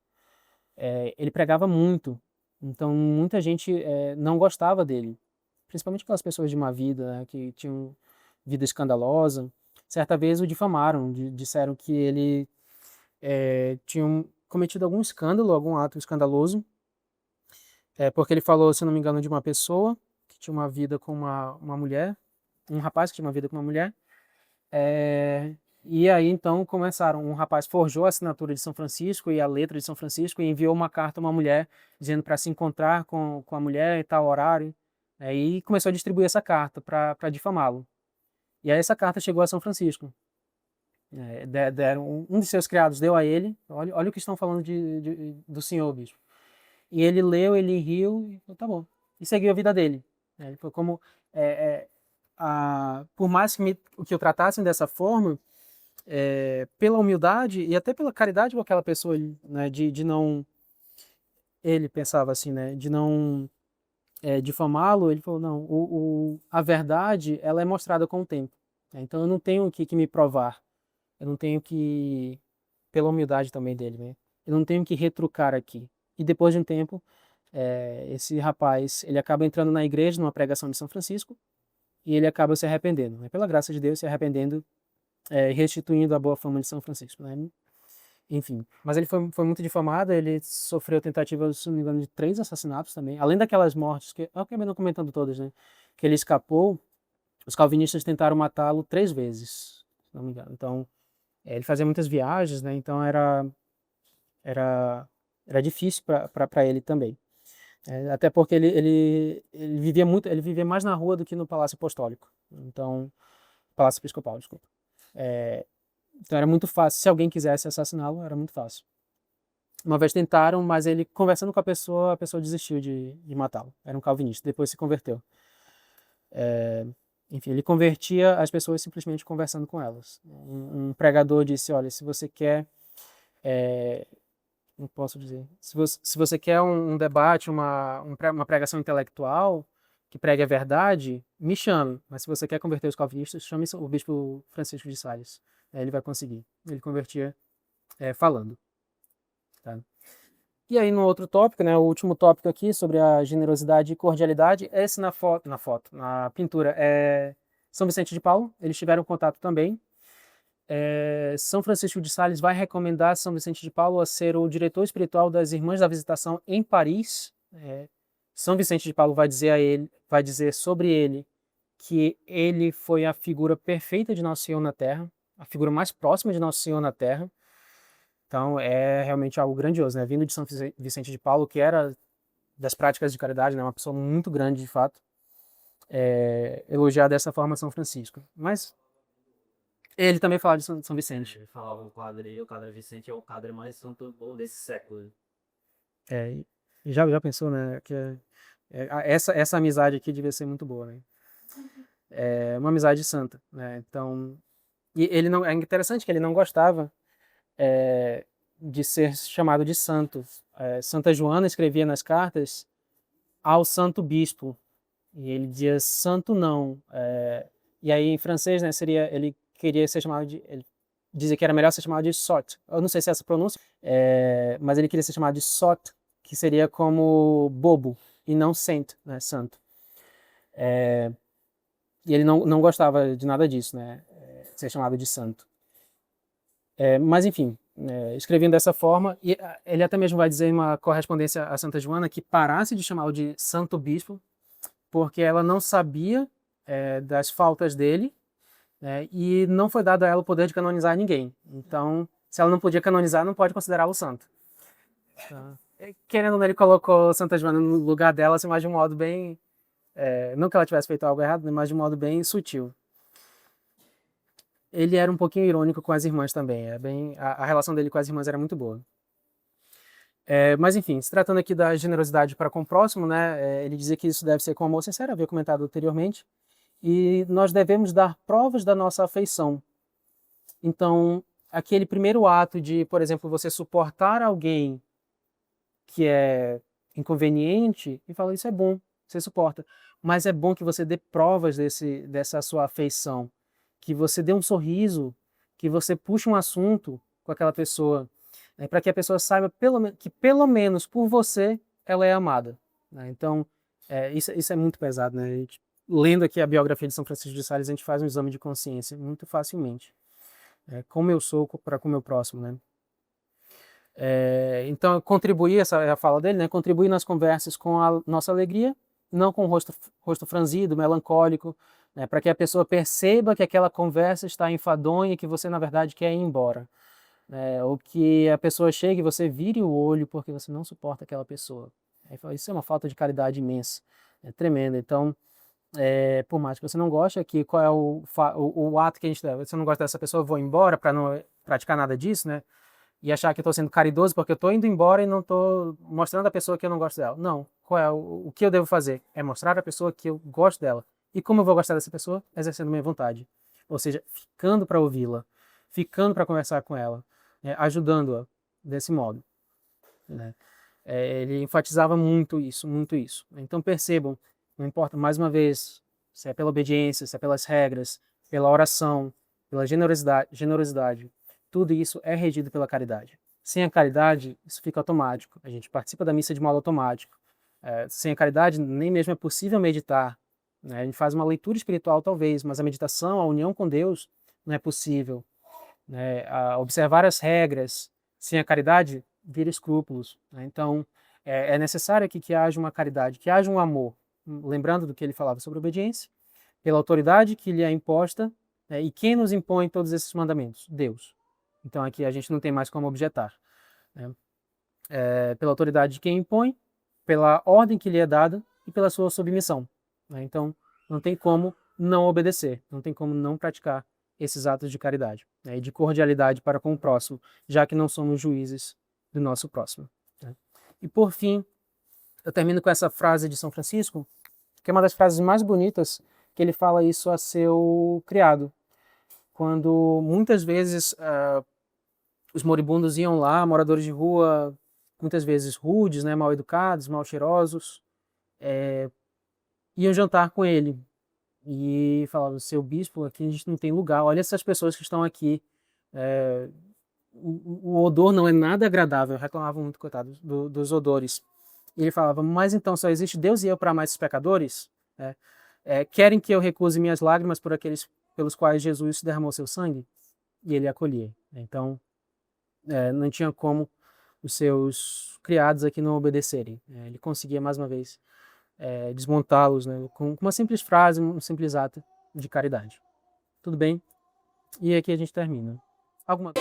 Ele pregava muito, então muita gente não gostava dele, principalmente aquelas pessoas de má vida, né, que tinham vida escandalosa. Certa vez o difamaram, disseram que ele tinha cometido algum escândalo, algum ato escandaloso, porque ele falou, se não me engano, de uma pessoa que tinha uma vida com uma mulher, um rapaz que tinha uma vida com uma mulher. E aí então começaram, um rapaz forjou a assinatura de São Francisco e a letra de São Francisco e enviou uma carta a uma mulher dizendo para se encontrar com a mulher em tal horário, e começou a distribuir essa carta para difamá-lo. E aí essa carta chegou a São Francisco. Deram, um de seus criados deu a ele, olha o que estão falando do senhor, bispo. E ele leu, ele riu, e falou, tá bom. E seguiu a vida dele. Ele foi como por mais que eu tratassem dessa forma, pela humildade e até pela caridade com aquela pessoa, né, de não, ele pensava assim, né, de não difamá-lo, ele falou, não, a verdade, ela é mostrada com o tempo, né, então eu não tenho que me provar, eu não tenho que, pela humildade também dele, né, eu não tenho que retrucar aqui. E depois de um tempo, esse rapaz, ele acaba entrando na igreja, numa pregação de São Francisco, e ele acaba se arrependendo, né, pela graça de Deus, se arrependendo, restituindo a boa fama de São Francisco, né? Enfim. Mas ele foi muito difamado, ele sofreu tentativa, se não me engano, de 3 assassinatos também, além daquelas mortes, que eu acabei não comentando todas, né? Que ele escapou, os calvinistas tentaram matá-lo 3 vezes, se não me engano. Então, ele fazia muitas viagens, né? Então era, era difícil para ele também. Até porque ele vivia muito, ele vivia mais na rua do que no Palácio Apostólico. Então, Palácio Episcopal, desculpa. É, então era muito fácil, se alguém quisesse assassiná-lo, era muito fácil. Uma vez tentaram, mas ele, conversando com a pessoa desistiu de matá-lo. Era um calvinista, depois se converteu. Enfim, ele convertia as pessoas simplesmente conversando com elas. Um pregador disse, olha, se você quer, não posso dizer, se você quer um debate, uma pregação intelectual, que pregue a verdade, me chame. Mas se você quer converter os calvinistas, chame o bispo Francisco de Sales. Ele vai conseguir. Ele convertia falando. Tá? E aí no outro tópico, né, o último tópico aqui sobre a generosidade e cordialidade, esse na pintura, é São Vicente de Paulo, eles tiveram contato também. São Francisco de Sales vai recomendar São Vicente de Paulo a ser o diretor espiritual das Irmãs da Visitação em Paris. São Vicente de Paulo vai dizer sobre ele que ele foi a figura perfeita de Nosso Senhor na Terra, a figura mais próxima de Nosso Senhor na Terra. Então é realmente algo grandioso, né? Vindo de São Vicente de Paulo, que era das práticas de caridade, né? Uma pessoa muito grande de fato, elogiar dessa forma São Francisco. Mas ele também falava de São Vicente. Ele falava o Padre Vicente é o padre mais santo desse século. E já pensou, né? Essa amizade aqui devia ser muito boa, né? É uma amizade santa, né? Então, e ele não, é interessante que ele não gostava de ser chamado de santo. Santa Joana escrevia nas cartas ao santo bispo, e ele dizia santo não. E aí em francês, né, ele queria ser chamado ele dizia que era melhor ser chamado de sot. Eu não sei se é essa pronúncia, mas ele queria ser chamado de sot, que seria como bobo, e não saint, né, santo. E ele não gostava de nada disso, né, ser chamado de santo. Mas enfim, escrevendo dessa forma, e ele até mesmo vai dizer em uma correspondência a Santa Joana que parasse de chamá-lo de santo bispo, porque ela não sabia das faltas dele, e não foi dado a ela o poder de canonizar ninguém. Então, se ela não podia canonizar, não pode considerá-lo santo. Querendo ou não, ele colocou Santa Joana no lugar dela, assim, mas de um modo bem... não que ela tivesse feito algo errado, mas de um modo bem sutil. Ele era um pouquinho irônico com as irmãs também. A relação dele com as irmãs era muito boa. Mas enfim, se tratando aqui da generosidade para com o próximo, né, ele dizia que isso deve ser com amor sincero, havia comentado anteriormente, e nós devemos dar provas da nossa afeição. Então, aquele primeiro ato de, por exemplo, você suportar alguém que é inconveniente, e fala, isso é bom, você suporta, mas é bom que você dê provas dessa sua afeição, que você dê um sorriso, que você puxe um assunto com aquela pessoa, né, para que a pessoa saiba que pelo menos por você ela é amada, né? Então, isso é muito pesado, né? A gente, lendo aqui a biografia de São Francisco de Sales, a gente faz um exame de consciência muito facilmente. Como eu sou para com o meu próximo, né? Então, contribuir, essa é a fala dele, né? Contribuir nas conversas com a nossa alegria, não com o rosto franzido, melancólico, né? Para que a pessoa perceba que aquela conversa está enfadonha e que você, na verdade, quer ir embora. Ou que a pessoa chegue e você vire o olho porque você não suporta aquela pessoa. Isso é uma falta de caridade imensa, é tremenda. Então, por mais que você não goste, aqui qual é o ato que a gente deve? Você não gosta dessa pessoa, eu vou embora para não praticar nada disso, né? E achar que eu estou sendo caridoso porque eu estou indo embora e não estou mostrando a pessoa que eu não gosto dela. Não. Qual é o que eu devo fazer? É mostrar a pessoa que eu gosto dela E como eu vou gostar dessa pessoa? Exercendo minha vontade. Ou seja, ficando para ouvi-la, ficando para conversar com ela, ajudando-a desse modo. Né? Ele enfatizava muito isso, muito isso. Então percebam, não importa, mais uma vez, se é pela obediência, se é pelas regras, pela oração, pela generosidade, tudo isso é regido pela caridade. Sem a caridade, isso fica automático. A gente participa da missa de modo automático. Sem a caridade, nem mesmo é possível meditar. Né? A gente faz uma leitura espiritual, talvez, mas a meditação, a união com Deus, não é possível. Né? Observar as regras sem a caridade vira escrúpulos. Né? Então, é necessário aqui que haja uma caridade, que haja um amor. Lembrando do que ele falava sobre obediência, pela autoridade que lhe é imposta, né? E quem nos impõe todos esses mandamentos? Deus. Então, aqui a gente não tem mais como objetar. Né? Pela autoridade de quem impõe, pela ordem que lhe é dada e pela sua submissão. Né? Então, não tem como não obedecer, não tem como não praticar esses atos de caridade, né? E de cordialidade para com o próximo, já que não somos juízes do nosso próximo. Né? E por fim, eu termino com essa frase de São Francisco, que é uma das frases mais bonitas, que ele fala isso a seu criado. Quando muitas vezes os moribundos iam lá, moradores de rua, muitas vezes rudes, né, mal educados, mal cheirosos, iam jantar com ele. E falavam, seu bispo, aqui a gente não tem lugar, olha essas pessoas que estão aqui. O odor não é nada agradável, reclamavam muito, coitados, dos odores. E ele falava, mas então só existe Deus e eu para amar esses pecadores? Querem que eu recuse minhas lágrimas por aqueles pelos quais Jesus derramou seu sangue? E ele acolhia. Então, não tinha como os seus criados aqui não obedecerem. Ele conseguia, mais uma vez, desmontá-los, né, com uma simples frase, um simples ato de caridade. Tudo bem? E aqui a gente termina. Alguma